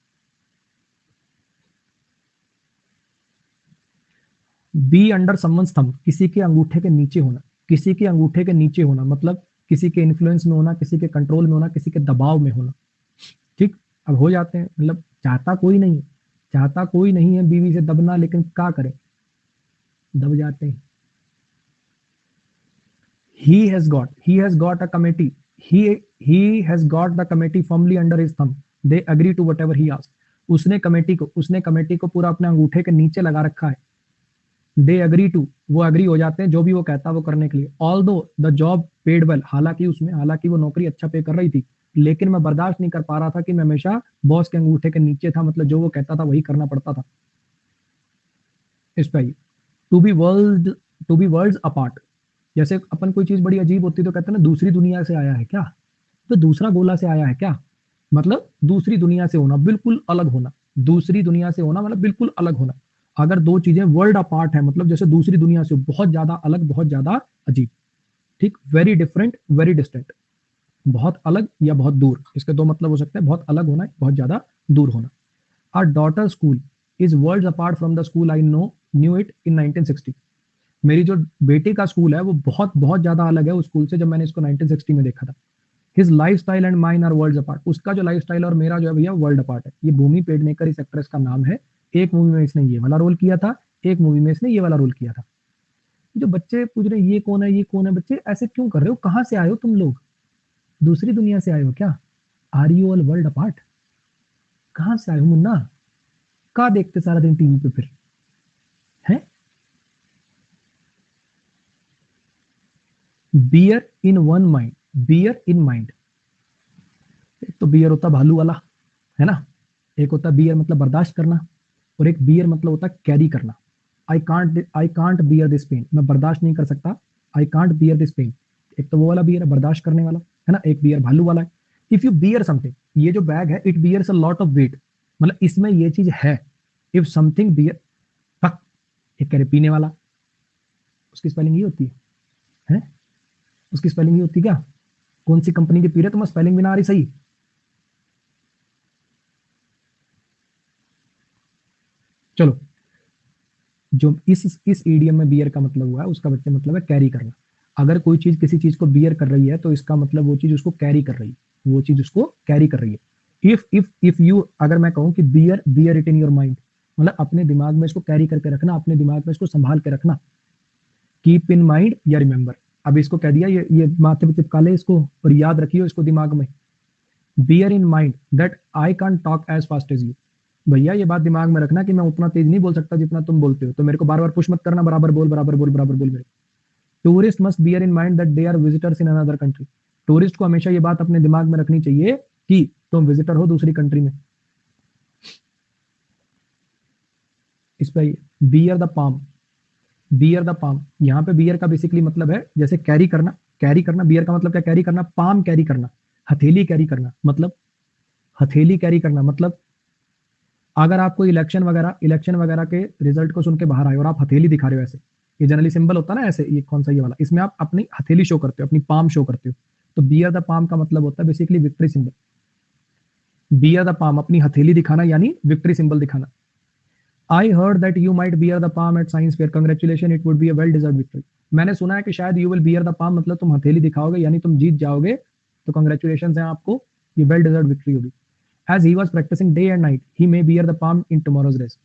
बी अंडर समवंस थंब, किसी के अंगूठे के नीचे होना। किसी के अंगूठे के नीचे होना मतलब किसी के इन्फ्लुएंस में होना, किसी के कंट्रोल में होना, किसी के दबाव में होना। ठीक, अब हो जाते हैं, मतलब चाहता कोई नहीं है, चाहता कोई नहीं है बीवी से दबना, लेकिन क्या करें, दब जाते हैं। he has got a committee, he has got the committee firmly under his thumb, they agree to whatever he asks। उसने कमेटी को पूरा अपने अंगूठे के नीचे लगा रखा है। दे अग्री टू, वो अग्री हो जाते हैं जो भी वो कहता है वो करने के लिए। ऑल दो द जॉब पेड वेल, हालांकि वो नौकरी अच्छा पे कर रही थी, लेकिन मैं बर्दाश्त नहीं कर पा रहा था कि मैं हमेशा बॉस के अंगूठे के नीचे था, मतलब जो वो कहता था वही करना पड़ता था। इस पे to be world to be worlds apart, जैसे अपन कोई चीज बड़ी अजीब होती तो कहते हैं ना दूसरी दुनिया से आया है क्या, तो दूसरा गोला से आया है क्या, मतलब दूसरी दुनिया से होना, बिल्कुल अलग होना। दूसरी दुनिया से होना मतलब बिल्कुल अलग होना। अगर दो चीजें वर्ल्ड अपार्ट है, मतलब जैसे दूसरी दुनिया से बहुत ज्यादा अलग, बहुत ज्यादा अजीब। ठीक, वेरी डिफरेंट, वेरी डिस्टेंट, बहुत अलग या बहुत दूर, इसके दो मतलब हो सकते हैं, बहुत अलग होना, बहुत ज्यादा दूर होना। Our daughter school is world apart from the school I knew it in 1960। मेरी जो बेटी का स्कूल है वो बहुत बहुत ज्यादा अलग है उस स्कूल से, जब मैंने इसको 1960 में देखा था। His life style and mine are world apart, उसका जो लाइफ स्टाइल और मेरा जो है भैया वर्ल्ड अपार्ट है। ये भूमि पेडनेकर इस एक्ट्रेस का नाम है। एक मूवी में इसने ये वाला रोल किया था, एक मूवी में इसने ये वाला रोल किया था। जो बच्चे पूछ रहे हैं ये कौन है, ये कौन है, बच्चे ऐसे क्यों कर रहे हो, कहां से आए हो तुम लोग, दूसरी दुनिया से आए हो क्या, are you all world apart, कहां से आए हो मुन्ना, कहा देखते सारा दिन टीवी पे फिर है। Bear in one mind, bear in mind, एक तो बियर होता भालू वाला, है ना, एक होता बियर मतलब बर्दाश्त करना, और एक बियर मतलब होता कैरी करना। I can't bear this pain, मैं बर्दाश्त नहीं कर सकता, I can't bear this pain. एक तो वो वाला बियर है बर्दाश्त करने वाला, है ना, एक बियर भालू वाला है। इफ यू बियर समथिंग, ये जो बैग है it bears a lot of weight, मतलब इसमें ये चीज है। इफ समथिंग बियर, पक, एक कह रहे पीने वाला, उसकी स्पेलिंग ये होती है? उसकी स्पेलिंग ये होती क्या, कौन सी कंपनी के पी रहे, तुम्हें स्पेलिंग भी ना आ रही सही। चलो, जो इस ईडियम में बियर का मतलब हुआ है, उसका बच्चे मतलब है कैरी करना। अगर कोई चीज किसी चीज को बियर कर रही है तो इसका मतलब वो चीज उसको कैरी कर रही है, वो चीज उसको कैरी कर रही है। इफ यू, अगर मैं कहूं कि bear bear it in your mind, मतलब अपने दिमाग में इसको कैरी करके रखना, अपने दिमाग में इसको संभाल के रखना। कीप इन माइंड या रिमेंबर, अब इसको कह दिया, ये माथे पे चिपका ले इसको और याद रखियो इसको दिमाग में। Bear in mind that I can talk as fast as you. भैया ये बात दिमाग में रखना कि मैं उतना तेज नहीं बोल सकता जितना तुम बोलते हो, तो मेरे को बार बार पुश मत करना, बराबर बोल बराबर बोल बराबर बोल मेरे। Tourist must bear in mind that they are visitors in another country. Tourist को हमेशा ये बात अपने दिमाग में रखनी चाहिए कि तुम विजिटर हो दूसरी कंट्री में। इस पे beer the palm, beer the palm, यहाँ पे बियर का बेसिकली मतलब है जैसे कैरी करना, कैरी करना। बियर का मतलब क्या, कैरी करना, पाम कैरी करना, हथेली कैरी करना, मतलब हथेली कैरी करना मतलब अगर आपको इलेक्शन वगैरह के रिजल्ट को सुन के बाहर आए और आप हथेली दिखा रहे हो ऐसे, ये जनरली सिंबल होता है ना ऐसे, ये कौन सा ये वाला, इसमें आप अपनी हथेली शो करते हो, अपनी पाम शो करते हो। तो बियर द पाम का मतलब होता है basically victory symbol. Bear the palm, अपनी हथेली दिखाना यानी विक्ट्री सिंबल दिखाना। I heard that you might bear the palm at science fair, congratulation, it would be a well deserve victory. मैंने सुना है कि शायद you will bear the palm मतलब तुम हथेली दिखाओगे यानी तुम जीत जाओगे, तो कंग्रेचुलेशन है आपको, ये वेल डिजर्व विक्ट्री होगी। As he was practicing day and night, he may bear the palm in tomorrow's race.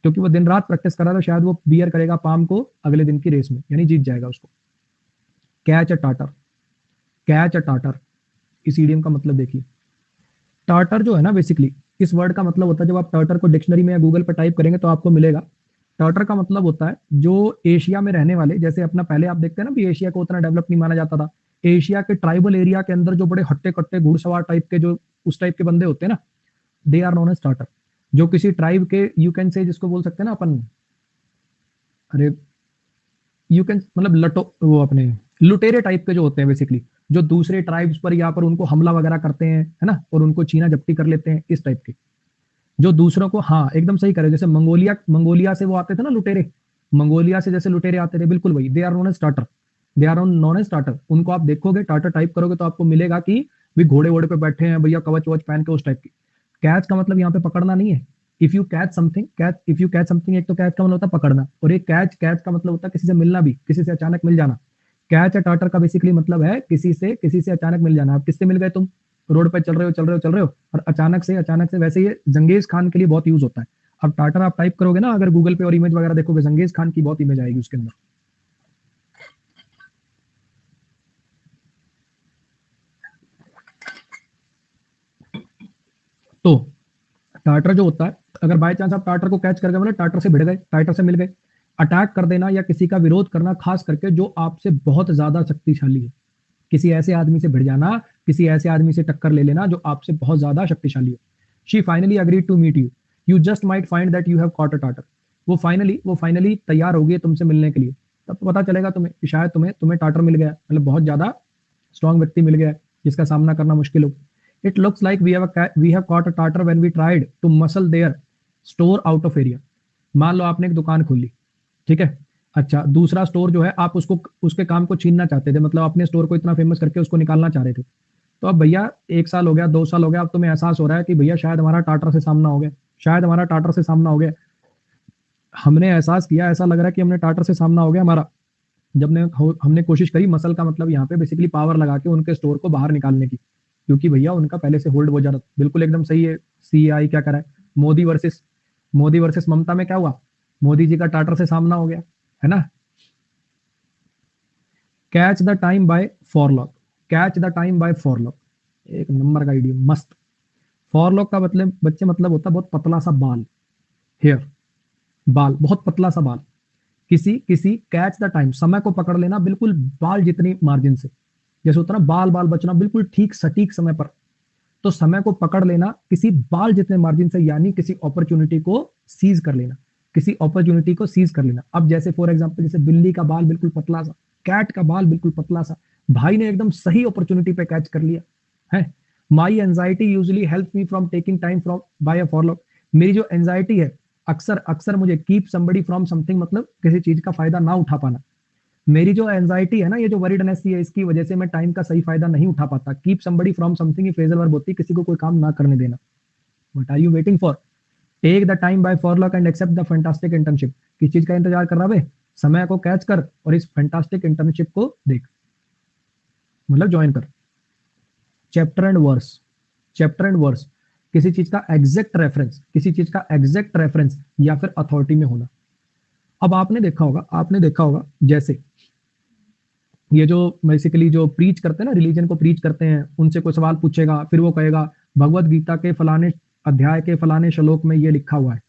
क्योंकि वो दिन रात प्रैक्टिस कर रहा था, शायद वो बियर करेगा पाम को अगले दिन की रेस में, यानी जीत जाएगा उसको। Catch a tartar, catch a tartar, इस इडियम का मतलब देखिए। टाटर जो है ना बेसिकली, इस वर्ड का मतलब होता है, जब आप टाटर को डिक्शनरी में या गूगल पर टाइप करेंगे तो आपको मिलेगा। टाटर का मतलब होता है जो एशिया में रहने वाले, जैसे अपना पहले आप देखते हैं ना भी एशिया को उतना डेवलप नहीं माना जाता था, एशिया के ट्राइबल एरिया के अंदर जो बड़े हट्टे कट्टे घुड़सवार टाइप के जो उस टाइप के बंदे होते हैं ना, they are known as Tartar. जो किसी ट्राइब के, यू कैन से, जिसको बोल सकते हैं ना अपन, अरे यू कैन मतलब लटो, वो अपने लुटेरे टाइप के जो होते हैं बेसिकली, जो दूसरे ट्राइब्स पर या पर उनको हमला वगैरह करते हैं, है ना, और उनको छीना झपटी कर लेते हैं, इस टाइप के जो दूसरों को, हाँ एकदम सही करे, जैसे मंगोलिया, मंगोलिया से वो आते थे ना लुटेरे, मंगोलिया से जैसे लुटेरे आते थे, बिल्कुल वही, they are known as Tartar, they are known as Tartar. उनको आप देखोगे, टाटर टाइप करोगे तो आपको मिलेगा कि भी घोड़े वोड़े पे बैठे हैं भैया, कवच वच पहन के, उस टाइप की। कैच का मतलब यहाँ पे पकड़ना नहीं है। If you catch something, catch, if you catch something, एक तो कैच का मतलब होता है पकड़ना, और एक कैच, कैच का मतलब होता है किसी से मिलना भी, किसी से अचानक मिल जाना। कैच या टाटर का बेसिकली मतलब है किसी से अचानक मिल जाना। आप किससे मिल गए, तुम रोड पे चल रहे हो और अचानक से, वैसे ये जंगेज खान के लिए बहुत यूज होता है। अब टाटर आप टाइप करोगे ना अगर गूगल पे और इमेज वगैरह देखोगे, जंगेज खान की बहुत इमेज आएगी उसके अंदर। तो टाटर जो होता है, अगर बाय चांस आप टाटर को कैच कर गए, मतलब टाटर से भिड़ गए, टाटर से मिल गए, अटैक कर देना या किसी का विरोध करना, खास करके जो आपसे बहुत ज्यादा शक्तिशाली है, किसी ऐसे आदमी से भिड़ जाना, किसी ऐसे आदमी से टक्कर ले लेना जो आपसे बहुत ज्यादा शक्तिशाली है। She finally agreed to meet you, you just might find that you have caught a Tartar. वो फाइनली तैयार होगी तुमसे मिलने के लिए, तब तो पता चलेगा तुम्हें कि शायद तुम्हें टाटर मिल गया, मतलब बहुत ज्यादा स्ट्रॉन्ग व्यक्ति मिल गया जिसका सामना करना मुश्किल हो। It looks like we have caught a Tartar when we tried to muscle their store out of area. मान लो आपने एक दुकान खोली, ठीक है, अच्छा दूसरा स्टोर जो है आप उसको, उसके काम को छीनना चाहते थे, मतलब अपने स्टोर को इतना फेमस करके उसको निकालना चाह रहे थे। तो अब भैया 1 साल हो गया, 2 साल हो गया, अब तुम्हें एहसास हो रहा है कि भैया शायद हमारा टाटर से सामना हो गया, शायद हमारा टाटर से सामना हो गया। हमने एहसास किया, ऐसा लग रहा है कि हमने टाटर से सामना हो गया हमारा, जब ने हमने कोशिश करी, मसल का मतलब यहाँ पे बेसिकली पावर लगा के उनके स्टोर को बाहर निकालने की, क्योंकि भैया उनका पहले से होल्ड हो जा रहा था। बिल्कुल एकदम सही है। सीआई क्या करा है, मोदी वर्सेस ममता में क्या हुआ, मोदी जी का टाटर से सामना हो गया, है ना। Catch the time by forelock, catch the time by forelock, एक नंबर का आइडिया, मस्त। फॉरलॉक का मतलब बच्चे मतलब होता है बहुत पतला सा बाल, हेयर, बाल, बहुत पतला सा बाल। किसी कैच द टाइम, समय को पकड़ लेना बिल्कुल बाल जितनी मार्जिन से, जैसे होता है ना बाल बाल बचना बिल्कुल ठीक सटीक समय पर, तो समय को पकड़ लेना किसी बाल जितने मार्जिन से, यानी किसी अपॉर्चुनिटी को सीज कर लेना, किसी अपॉर्चुनिटी को सीज कर लेना। अब जैसे फॉर एग्जांपल, जैसे बिल्ली का बाल बिल्कुल पतला सा, कैट का बाल बिल्कुल पतला सा, भाई ने एकदम सही अपॉर्चुनिटी पे कैच कर लिया है। My anxiety usually help me from taking time from by a forelock, मेरी जो एंजाइटी है अक्सर अक्सर मुझे, कीप समबडी फ्रॉम समथिंग मतलब किसी चीज का फायदा ना उठा पाना, मेरी जो एंजाइटी है ना, ये जो वरीडनेस है, इसकी वजह से मैं टाइम का सही फायदा नहीं उठा पाता। Keep somebody from something, phrasal verb होती है किसी को कोई काम ना करने देना। What are you waiting for, take the time by forelock and accept the fantastic internship. किस चीज का इंतजार कर रहा है? समय को कैच कर और इस फैंटास्टिक इंटर्नशिप को देख, मतलब ज्वाइन कर। Chapter and verse, chapter and verse, किसी चीज का एग्जैक्ट रेफरेंस, किसी चीज का एग्जैक्ट रेफरेंस या फिर अथॉरिटी में होना। अब आपने देखा होगा जैसे ये जो बेसिकली जो प्रीच करते हैं ना, रिलीजन को प्रीच करते हैं, उनसे कोई सवाल पूछेगा, फिर वो कहेगा भगवत गीता के फलाने अध्याय के फलाने श्लोक में ये लिखा हुआ है।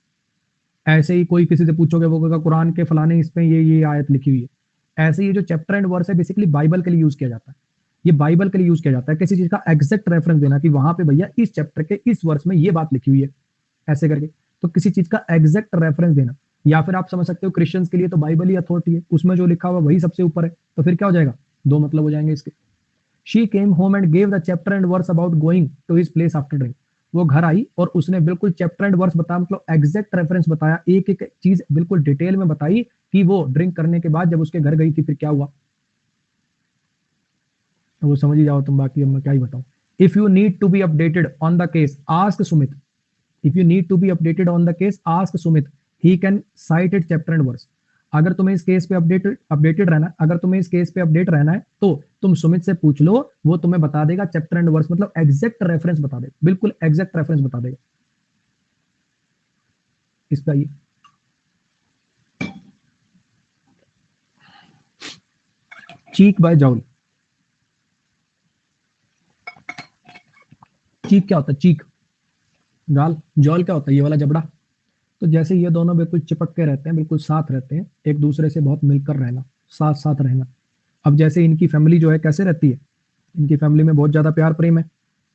ऐसे ही कोई किसी से पूछोगे, वो कहेगा कुरान के फलाने इसमें ये आयत लिखी हुई है। ऐसे ये जो चैप्टर एंड वर्स है बेसिकली बाइबल के लिए यूज किया जाता है। ये बाइबल के लिए यूज किया जाता है, किसी चीज का एग्जैक्ट रेफरेंस देना कि वहां पे भैया इस चैप्टर के इस वर्स में ये बात लिखी हुई है, ऐसे करके। तो किसी चीज का एग्जैक्ट रेफरेंस देना, या फिर आप समझ सकते हो क्रिश्चियंस के लिए तो बाइबल ही अथॉरिटी है, उसमें जो लिखा हुआ वही सबसे ऊपर है। तो फिर क्या हो जाएगा? दो मतलब हो जाएंगे इसके। She came home and gave the chapter and verse about going to his place after drink. वो घर आई और उसने बिल्कुल चैप्टर एंड वर्स बताया, मतलब एग्जैक्ट रेफरेंस बताया, एक एक चीज बिल्कुल डिटेल में बताई कि वो ड्रिंक करने के बाद जब उसके घर गई थी फिर क्या हुआ। तो वो समझ ही जाओ तुम, बाकी अब मैं क्या ही बताऊं। If you need to be updated on the case ask Sumit. If you need to be updated on the case ask Sumit, he can cite it chapter and verse. अगर तुम्हें इस केस पे अपडेटेड रहना, अगर तुम्हें इस केस पे अपडेट रहना है तो तुम सुमित से पूछ लो, वो तुम्हें बता देगा चैप्टर एंड वर्स, मतलब एग्जैक्ट रेफरेंस बता देगा, बिल्कुल एग्जैक्ट रेफरेंस बता देगा इसका। ये चीक बाय जॉल। चीक क्या होता है? चीक गाल, जॉल क्या होता है? ये वाला जबड़ा। तो जैसे ये दोनों बिल्कुल चिपक के रहते हैं, बिल्कुल साथ रहते हैं, एक दूसरे से बहुत मिलकर रहना, साथ साथ रहना। अब जैसे इनकी फैमिली जो है कैसे रहती है, इनकी फैमिली में बहुत ज्यादा प्यार प्रेम है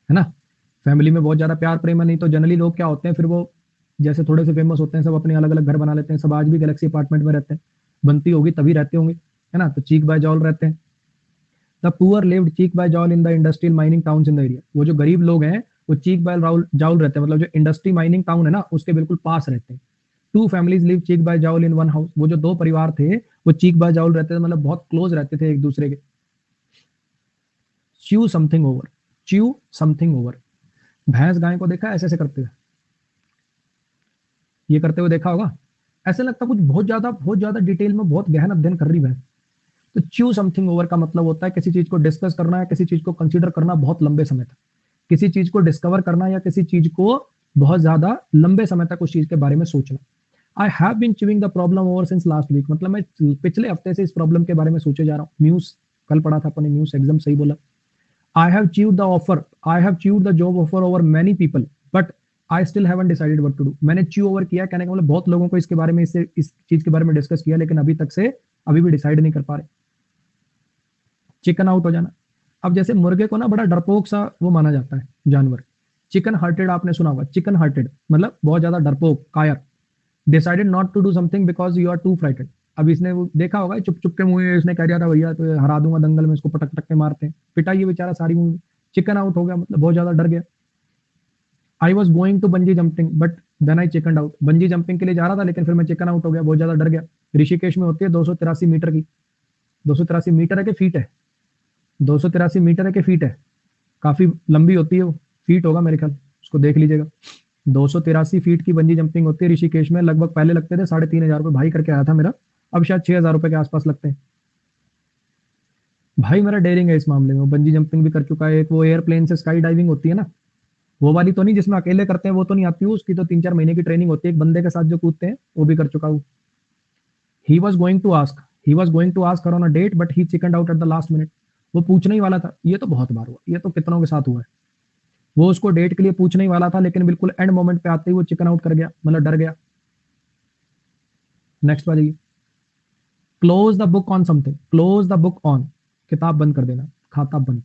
ना। फैमिली में बहुत ज्यादा प्यार प्रेम है, नहीं तो जनरली लोग क्या होते हैं फिर वो जैसे थोड़े से फेमस होते हैं, सब अपने अलग अलग घर बना लेते हैं, सब आज भी गैलेक्सी अपार्टमेंट में रहते हैं, बनती होगी तभी रहते होंगे, है ना। तो चीक बाय जॉल रहते हैं। The poor lived cheek by jowl in the industrial mining towns in the area. वो जो गरीब लोग हैं वो चीक बाय जॉल रहते हैं, मतलब जो इंडस्ट्री माइनिंग टाउन है ना उसके बिल्कुल पास रहते हैं। Two families live cheek by jowl in one house. वो जो दो परिवार थे वो चीक बाय जॉल रहते थे, मतलब बहुत क्लोज रहते थे एक दूसरे के। Chew something over, chew something over. भैंस गाय को देखा ऐसे ऐसे करते हुए, ये करते हुए देखा होगा। ऐसे लगता कुछ बहुत ज्यादा डिटेल में बहुत गहन अध्ययन कर रही है। तो च्यू समथिंग ओवर का मतलब होता है किसी चीज को डिस्कस करना है, किसी चीज को कंसीडर करना बहुत लंबे समय तक, किसी चीज को डिस्कवर करना या किसी चीज को बहुत ज्यादा लंबे समय तक उस चीज के बारे में सोचना। I have been chewing the problem over since last week, मतलब मैं पिछले हफ्ते से इस प्रॉब्लम के बारे में सोचे जा रहा हूँ। न्यूज कल पढ़ा था अपने, न्यूज एकदम सही बोला। I have chewed the offer, I have chewed the job offer over many people but I still haven't decided what to do. मैंने च्यू ओवर किया, कहने का मतलब बहुत लोगों को इसके बारे में, इस चीज के बारे में डिस्कस किया, लेकिन अभी भी डिसाइड नहीं कर पा रहे। चिकन आउट हो जाना। अब जैसे मुर्गे को ना बड़ा डरपोक सा वो माना जाता है जानवर। चिकन हार्टेड आपने सुना होगा, चिकन हार्टेड मतलब बहुत ज्यादा डरपोक, कायर। Decided not to do something because you are too frightened. अब इसने वो देखा होगा चुप चुप के मुंह, इसने कह दिया था भैया तो हरा दूंगा दंगल में, इसको पटक पटक के मारते हैं, पिटा ये बेचारा सारी मूवी। चिकन आउट हो गया मतलब बहुत ज्यादा डर गया। I was going to bungee jumping but then I chicken out. Bungee jumping के लिए जा रहा था लेकिन फिर मैं चिकन आउट हो गया, बहुत ज्यादा डर गया। ऋषिकेश में होती है 283 मीटर की, 283 मीटर है कि फीट है, 283 मीटर है कि फीट है, काफी लंबी होती है वो, फीट होगा मेरे ख्याल, उसको देख लीजिएगा। 283 फीट की बंजी जंपिंग होती है ऋषिकेश में। लगभग पहले लगते थे 3,500 रुपए, भाई करके आया था मेरा, अब शायद 6,000 रुपए के आसपास लगते हैं। भाई मेरा डेयरिंग है इस मामले में, वो बंजी जंपिंग भी कर चुका है। एक वो एयरप्लेन से स्काई डाइविंग होती है ना, वो वाली तो नहीं जिसमें अकेले करते हैं, वो तो नहीं आती है, उसकी तो 3-4 महीने की ट्रेनिंग होती है, एक बंदे के साथ जो कूदते हैं वो भी कर चुका हूँ। He was going to ask her on a date but he chicken out at the last minute. वो पूछने ही वाला था, ये तो बहुत बार हुआ, ये तो कितनों के साथ हुआ है। वो उसको डेट के लिए पूछने ही वाला था लेकिन बिल्कुल एंड मोमेंट पे आते ही वो चिकन आउट कर गया, मतलब डर गया। नेक्स्ट वाली, close the book on something, close the book on, किताब बंद कर देना, खाता बंद,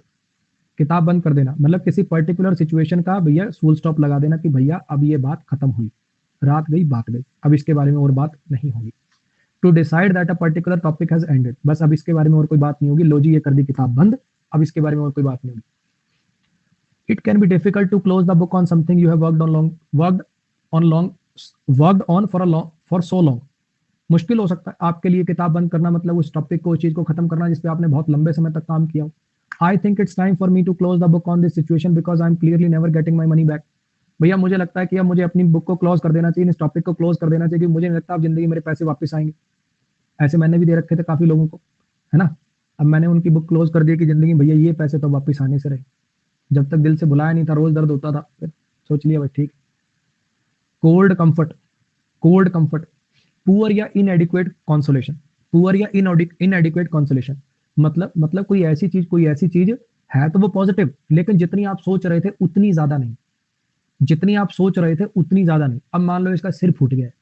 किताब बंद कर देना, मतलब किसी पर्टिकुलर सिचुएशन का भैया फुल स्टॉप लगा देना कि भैया अब ये बात खत्म हुई, रात गई बात गई, अब इसके बारे में और बात नहीं होगी। To decide that a particular topic has ended, बस अब इसके बारे में और कोई बात नहीं होगी, लो जी ये कर दी किताब बंद, अब इसके बारे में और कोई बात नहीं होगी। It can be difficult to close the book on something you have worked on for so long. मुश्किल हो सकता है आपके लिए किताब बंद करना, मतलब उस टॉपिक को, उस चीज को खत्म करना जिस पे आपने बहुत लंबे समय तक काम किया हो। I think it's time for me to close the book on this situation because I'm clearly never getting my money back. भैया मुझे लगता है कि अब मुझे अपनी बुक को क्लोज कर देना चाहिए, इस टॉपिक को क्लोज कर देना चाहिए, क्योंकि मुझे नहीं लगता अब जिंदगी मेरे पैसे वापस आएंगे। ऐसे मैंने भी दे रखे थे काफी लोगों को, है ना। अब मैंने उनकी बुक क्लोज कर दी कि जिंदगी में भैया ये पैसे तो वापस आने से रहे, जब तक दिल से बुलाया नहीं था रोज दर्द होता था, फिर सोच लिया भाई ठीक। Cold comfort, cold comfort, poor या इनएडिक्वेट कंसोलेशन, पुअर या इनएडिक्वेट कंसोलेशन, मतलब कोई ऐसी चीज है तो वो पॉजिटिव, लेकिन जितनी आप सोच रहे थे उतनी ज्यादा नहीं, जितनी आप सोच रहे थे उतनी ज्यादा नहीं। अब मान लो इसका सिर फूट गया है,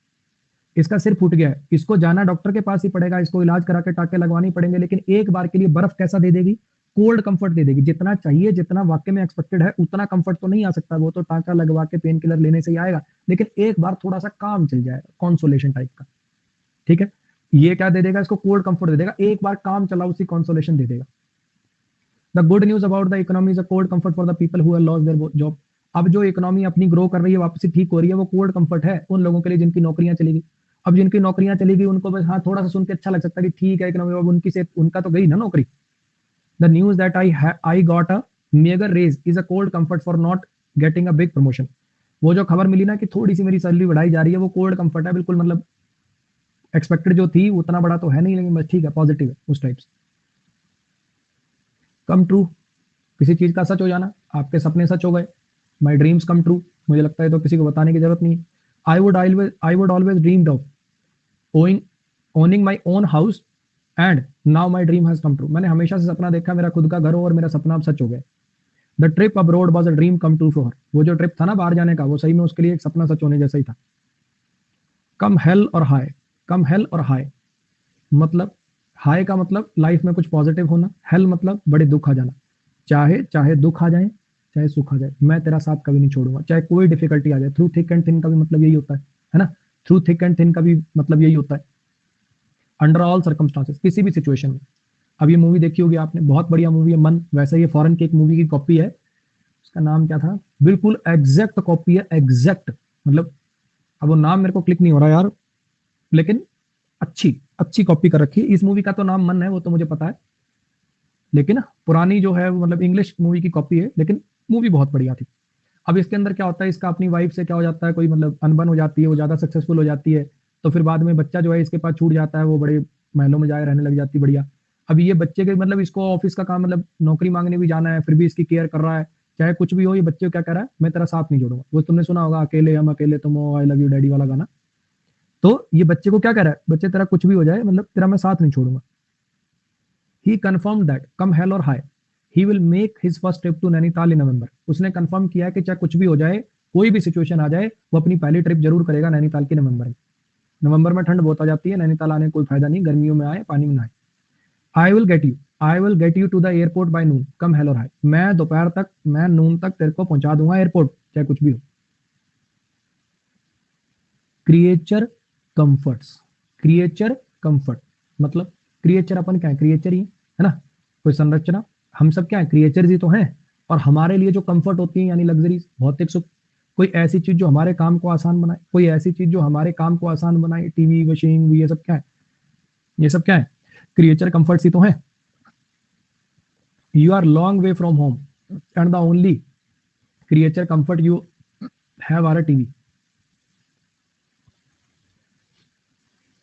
इसका सिर फूट गया है, इसको जाना डॉक्टर के पास ही पड़ेगा, इसको इलाज करा के टाके लगवानी पड़ेंगे, लेकिन एक बार के लिए बर्फ कैसा दे देगी, कोल्ड कंफर्ट दे देगी। जितना चाहिए, जितना वाकई में एक्सपेक्टेड है उतना कंफर्ट तो नहीं आ सकता, वो तो टाका लगवा के पेन किलर लेने से ही आएगा, लेकिन एक बार थोड़ा सा काम चल जाएगा, कॉन्सोलेशन टाइप का, ठीक है। ये क्या दे देगा, इसको कोल्ड कंफर्ट दे देगा, एक बार काम चला उसी कॉन्सोलेशन दे देगा। The good news about the economy is a cold comfort for the people who have lost their job. अब जो इकोनॉमी अपनी ग्रो कर रही है, वापस ठीक हो रही है, वो कोल्ड कंफर्ट है उन लोगों के लिए जिनकी नौकरियां चली गई। अब जिनकी नौकरियां चली गई उनको बस हाँ थोड़ा सा सुन के अच्छा लग सकता है कि ठीक है इकोनॉमी, अब उनकी से उनका तो गई ना नौकरी। The news that I got a meagre raise is a cold comfort for not getting a big promotion. वो जो खबर मिली ना कि थोड़ी सी मेरी सैलरी बढ़ाई जा रही है, वो कोल्ड कंफर्ट है बिल्कुल, मतलब एक्सपेक्टेड जो थी उतना बड़ा तो है नहीं, लेकिन बस ठीक है, पॉजिटिव है उस टाइप से। कम ट्रू, किसी चीज का सच हो जाना, आपके सपने सच हो गए, माई ड्रीम्स कम ट्रू। मुझे लगता है तो किसी को बताने की जरूरत नहीं है। I would always dreamed of owing owning my own house and now my dream has come true. मैंने हमेशा से सपना देखा मेरा खुद का घर हो, और मेरा सपना अब सच हो गया। The trip abroad was a dream come true for her. वो जो ट्रिप था ना बाहर जाने का, वो सही में उसके लिए एक सपना सच होने जैसा ही था। कम hell or high, come hell or high, मतलब हाई का मतलब लाइफ में कुछ पॉजिटिव होना, हेल मतलब बड़े दुख आ जाना। चाहे दुख आ जाए, चाहे सुख आ जाए, मैं तेरा साथ कभी नहीं छोड़ूंगा, चाहे कोई डिफिकल्टी आ जाए। थ्रू थिक एंड थिन का भी मतलब यही होता है ना। थ्रू थिक एंड थिन का भी मतलब यही होता है, अंडर ऑल सर्कमस्टांसेस, किसी भी सिचुएशन में। अब ये मूवी देखी होगी आपने, बहुत बढ़िया मूवी है मन। वैसे ये फॉरेन की एक मूवी की कॉपी है, उसका नाम क्या था, बिल्कुल एग्जैक्ट कॉपी है, एग्जैक्ट, मतलब अब वो नाम मेरे को क्लिक नहीं हो रहा यार, लेकिन अच्छी अच्छी कॉपी कर रखी है। इस मूवी का तो नाम मन है, वो तो मुझे पता है, लेकिन पुरानी जो है मतलब इंग्लिश मूवी की कॉपी है, लेकिन मूवी बहुत बढ़िया थी। अब इसके अंदर क्या होता है, इसका अपनी वाइफ से क्या हो जाता है, कोई मतलब अनबन हो जाती है, वो ज्यादा सक्सेसफुल हो जाती है, तो फिर बाद में बच्चा जो है इसके पास छूट जाता है, वो बड़े महलों में जाए रहने लग जाती है बढ़िया। अब ये बच्चे के मतलब इसको ऑफिस का काम, मतलब नौकरी मांगने भी जाना है, फिर भी इसकी केयर कर रहा है, चाहे कुछ भी हो। ये बच्चे को क्या कह रहा है, मैं तेरा साथ नहीं छोड़ूंगा। वो तुमने सुना होगा, अकेले हम अकेले तुम हो, आई लव यू डैडी वाला गाना। तो ये बच्चे को क्या कह रहा है, बच्चे तेरा कुछ भी हो जाए, मतलब तेरा मैं साथ नहीं छोड़ूंगा। He confirm that come hell or high he will make his first trip to Nainital in November. उसने कंफर्म किया है कि चाहे कुछ भी हो जाए, कोई भी सिचुएशन आ जाए, वो अपनी पहली ट्रिप जरूर करेगा नैनीताल की नवंबर में। नवंबर में ठंड बहुत आ जाती है, नैनीताल आने कोई फायदा नहीं, गर्मियों में आए पानी में नहाए। I will get you to the airport by noon come hell or high. मैं दोपहर तक, मैं नून तक तेरे को पहुंचा दूंगा एयरपोर्ट, चाहे कुछ भी हो। क्रिएचर कंफर्ट्स, क्रिएचर कंफर्ट मतलब क्रिएचर अपन क्या है, क्रिएचर ही है ना, कोई संरचना, हम सब क्या है, क्रिएचर ही तो हैं। और हमारे लिए जो कंफर्ट होती है यानी लग्जरीज, भौतिक सुख, कोई ऐसी चीज जो हमारे काम को आसान बनाए, कोई ऐसी चीज जो हमारे काम को आसान बनाए, टीवी मशीन, ये सब क्या है, ये सब क्या है, क्रिएचर कंफर्ट्स ही तो है। You are long way from home and the only creature comfort you have are a TV.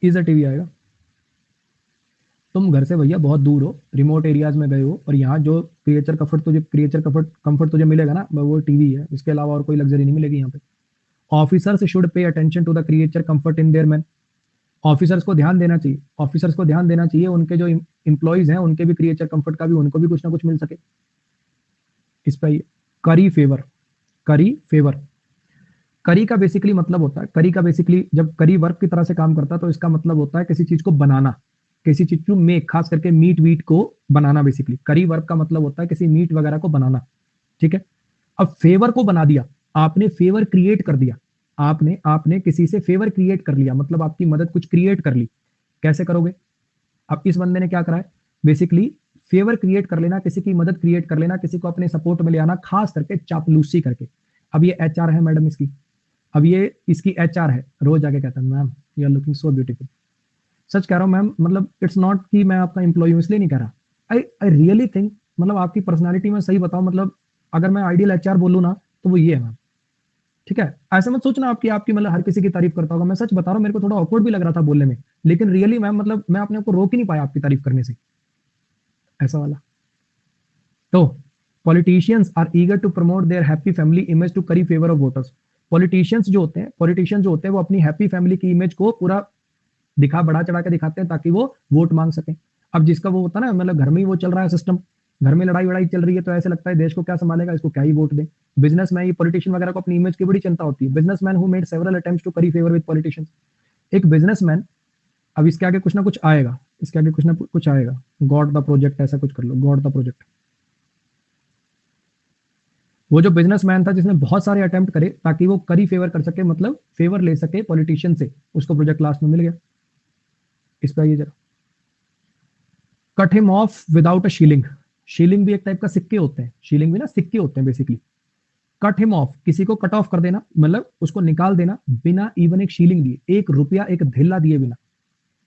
Is a TV आएगा। तुम घर से भैया बहुत दूर हो, रिमोट एरियाज में गए हो, और यहाँ जो क्रिएचर कंफर्ट तुझे मिलेगा ना, वो टीवी है, इसके अलावा और कोई लग्जरी नहीं मिलेगी यहाँ पे। Officers should pay attention to the creature comfort in their men. Officers को ध्यान देना चाहिए, ऑफिसर्स को ध्यान देना चाहिए, उनके जो इंप्लॉइज हैं उनके भी क्रिएचर कंफर्ट का भी, उनको भी कुछ ना कुछ मिल सके। इस पे करी फेवर, करी फेवर, करी का बेसिकली मतलब होता है, करी का बेसिकली जब करी वर्क की तरह से काम करता है तो इसका मतलब होता है किसी चीज को बनाना, किसी चीज को मेक, खास करके मीट वीट को बनाना। बेसिकली करी वर्क का मतलब होता है किसी मीट वगैरह को बनाना, ठीक है। अब फेवर को बना दिया, आपने फेवर क्रिएट कर दिया, आपने आपने किसी से फेवर क्रिएट कर लिया, मतलब आपकी मदद कुछ क्रिएट कर ली। कैसे करोगे, अब इस बंदे ने क्या करा है, बेसिकली फेवर क्रिएट कर लेना, किसी की मदद क्रिएट कर लेना, किसी को अपने सपोर्ट में ले आना, खास करके चापलूसी करके। अब ये एचआर है मैडम इसकी, अब ये इसकी एचआर है, रोज जाके कहता है ma'am you are looking so beautiful. सच कह रहा हूँ मैम, मतलब इट्स नॉट कि मैं आपका एम्प्लॉय हूँ इसलिए नहीं कह रहा, आई रियली थिंक, मतलब आपकी पर्सनालिटी में सही बताऊं, मतलब अगर मैं आइडियल एचआर बोलूँ ना तो वो ये है मैम। ठीक है, ऐसे मत सोचना आपकी आपकी मतलब हर किसी की तारीफ करता होगा। मैं सच बता रहा हूँ, मेरे को थोड़ा ऑकवर्ड भी लग रहा था बोलने में, लेकिन रियली मैं मतलब मैं अपने आप को रोक ही नहीं पाया आपकी तारीफ करने से, ऐसा वाला। तो politicians are eager to promote their happy family image to curry favour of voters. Politician जो होते हैं वो अपनी हैप्पी फैमिली की इमेज को पूरा दिखा बढ़ा चढ़ा के दिखाते हैं ताकि वो वोट मांग सकें। अब जिसका वो होता है ना, मतलब घर में ही वो चल रहा है सिस्टम, घर में लड़ाई वड़ाई चल रही है, तो ऐसे लगता है देश को क्या संभालेगा, इसको क्या ही वोट दें। बिजनेसमैन, ये पॉलिटिशियन वगैरह को अपनी इमेज की बड़ी चिंता होती है। Businessman who made several attempts to curry favour with politicians. एक बिजनेसमैन, अब इसके आगे कुछ ना कुछ आएगा, इसके आगे कुछ ना कुछ आएगा, गॉड द प्रोजेक्ट, ऐसा कुछ कर लो, गॉड द प्रोजेक्ट। वो जो बिजनेसमैन था जिसने बहुत सारे अटेम्प्ट करे ताकि वो करी फेवर कर सके, मतलब फेवर ले सके पॉलिटिशियन से, उसको प्रोजेक्ट लास्ट में मिल गया। इस पर आइए जरा। Cut him of without a shilling. Shilling भी एक टाइप का सिक्के होते हैं, शीलिंग भी ना सिक्के होते हैं बेसिकली। कट हिम ऑफ, किसी को कट ऑफ कर देना, मतलब उसको निकाल देना बिना इवन एक शीलिंग दिए, एक रुपया एक धिल्ला दिए बिना,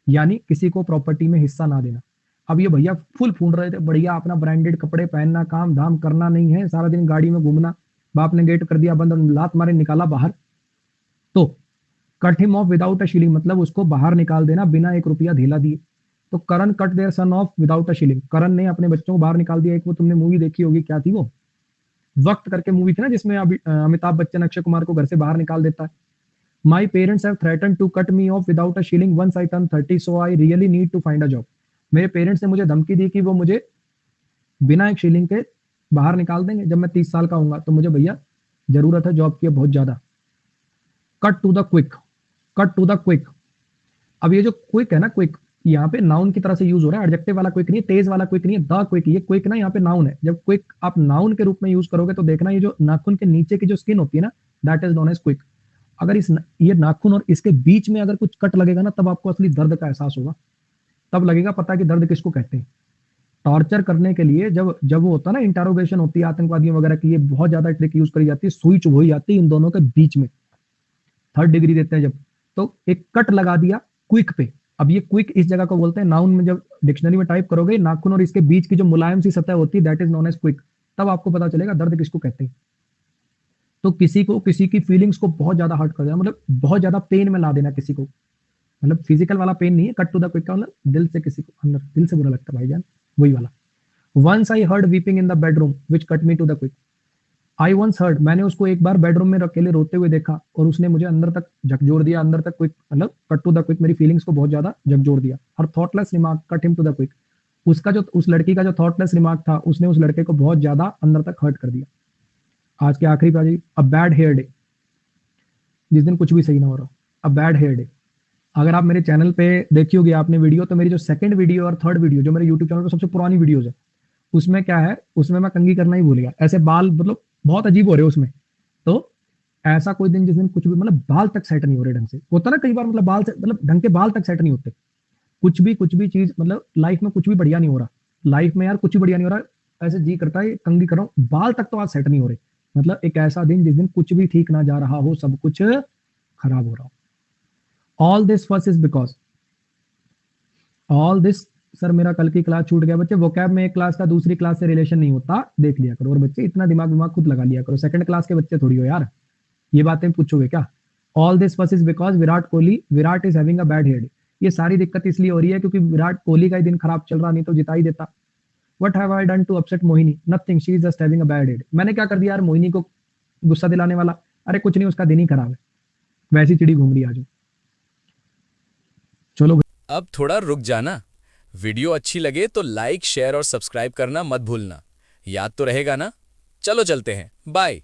यानी किसी को प्रॉपर्टी में हिस्सा ना देना। अब ये भैया फुल फूंड रहे थे, बढ़िया अपना ब्रांडेड कपड़े पहनना, काम धाम करना नहीं है, सारा दिन गाड़ी में घूमना, बाप ने गेट कर दिया बंद, लात मारे निकाला बाहर। तो cut him of without a shilling मतलब उसको बाहर निकाल देना बिना एक रुपया ढीला दिए। तो Karan cut their son off without a shilling, Karan ने अपने बच्चों को बाहर निकाल दिया। एक वो तुमने मूवी देखी होगी, क्या थी वो, वक्त करके मूवी थी ना, जिसमें अमिताभ बच्चन अक्षय कुमार को घर से बाहर निकाल देता है। My parents have threaten to cut me off without a shilling once I turn 30 so I really need to find a job. मेरे पेरेंट्स ने मुझे धमकी दी कि वो मुझे बिना एक शीलिंग के बाहर निकाल देंगे जब मैं 30 साल का हूंगा, तो मुझे भैया जरूरत है जॉब की बहुत ज्यादा। Cut to the quick, cut to the quick. अब ये जो क्विक है ना, क्विक यहाँ पे नाउन की तरह से यूज हो रहा है, एडजेक्टिव वाला क्विक नहीं है, तेज वाला क्विक नहीं है, द क्विक। ये क्विक ना यहाँ पे नाउन है। जब क्विक आप नाउन के रूप में यूज करोगे तो देखना ये जो नाखून के नीचे की जो स्किन होती है ना, that is known as quick. अगर ये नाखून और इसके बीच में अगर कुछ कट लगेगा ना, तब आपको असली दर्द का एहसास होगा, तब लगेगा पता है कि दर्द किसको कहते हैं। टॉर्चर करने के लिए जब जब वो होता है ना, इंटारोगेशन होती है आतंकवादियों वगैरह की, ये बहुत ज्यादा ट्रिक यूज करी जाती है, सुई चुभोई जाती है इन दोनों के बीच में, थर्ड डिग्री देते हैं जब। तो एक कट लगा दिया क्विक पे। अब ये क्विक इस जगह को बोलते हैं नाउन में, जब डिक्शनरी में टाइप करोगे नाखून और इसके बीच की जो मुलायम सी सतह होती है, that is known as quick. तब आपको पता चलेगा दर्द किसको कहते हैं। तो किसी को किसी की फीलिंग्स को बहुत ज्यादा हर्ट कर देना, मतलब बहुत ज्यादा पेन में ला देना किसी को, मतलब फिजिकल वाला पेन नहीं है, कट टू द क्विक का मतलब दिल से, किसी को अंदर दिल से बुरा लगता है भाईजान, वही वाला। Once I heard weeping in the bedroom which cut me to the quick. I once heard, मैंने उसको एक बार बेडरूम में अकेले रोते हुए देखा और उसने मुझे अंदर तक झकझोर दिया, अंदर तक क्विक मतलब कट टू द क्विक, मेरी फीलिंग्स को बहुत ज्यादा झकझोर दिया। और thoughtless remark cut him to the quick, उसका जो उस लड़की का जो थॉटलेस रिमार्क था, उसने उस लड़के को बहुत ज्यादा अंदर तक हर्ट कर दिया। आज के आखिरी page, a bad hair day, जिस दिन कुछ भी सही ना हो रहा, अ बैड हेयर डे। अगर आप मेरे चैनल पे देखी होगी आपने वीडियो, तो मेरी जो सेकंड वीडियो और थर्ड वीडियो जो मेरे यूट्यूब चैनल पे सबसे पुरानी वीडियोज है, उसमें क्या है, उसमें मैं कंघी करना ही भूल गया, ऐसे बाल मतलब बहुत अजीब हो रहे उसमें। तो ऐसा कोई दिन जिस दिन कुछ भी मतलब बाल तक सेट नहीं हो रहे ढंग से, होता ना कई बार, मतलब बाल से मतलब ढंग के बाल तक सेट नहीं होते, कुछ भी चीज मतलब लाइफ में कुछ भी बढ़िया नहीं हो रहा, लाइफ में यार कुछ भी बढ़िया नहीं हो रहा, ऐसे जी करता है कंघी कर रहा हूँ, बाल तक तो आज सेट नहीं हो रहे। मतलब एक ऐसा दिन जिस दिन कुछ भी ठीक ना जा रहा हो, सब कुछ खराब हो रहा हो। All this first is because, all this, sir मेरा कल की क्लास छूट गया बच्चे, वोकैब में एक क्लास का दूसरी क्लास से रिलेशन नहीं होता, देख लिया करो। और बच्चे इतना दिमाग दिमाग खुद लगा लिया करो, सेकंड क्लास के बच्चे थोड़ी हो यार, ये बातें पूछोगे क्या। All this first is because Virat Kohli, Virat is having a bad head. ये सारी दिक्कत इसलिए हो रही है क्योंकि विराट कोहली का ही दिन खराब चल रहा, नहीं तो जिता ही देता। What have I done to upset Mohini, nothing, she is just having a bad head. मैंने क्या कर दिया यार मोहिनी को गुस्सा दिलाने वाला, अरे कुछ नहीं, उसका दिन ही खराब है, वैसी चिड़ी घूम रही आज। चलो अब थोड़ा रुक जाना। वीडियो अच्छी लगे तो लाइक, शेयर और सब्सक्राइब करना मत भूलना। याद तो रहेगा ना? चलो चलते हैं, बाय।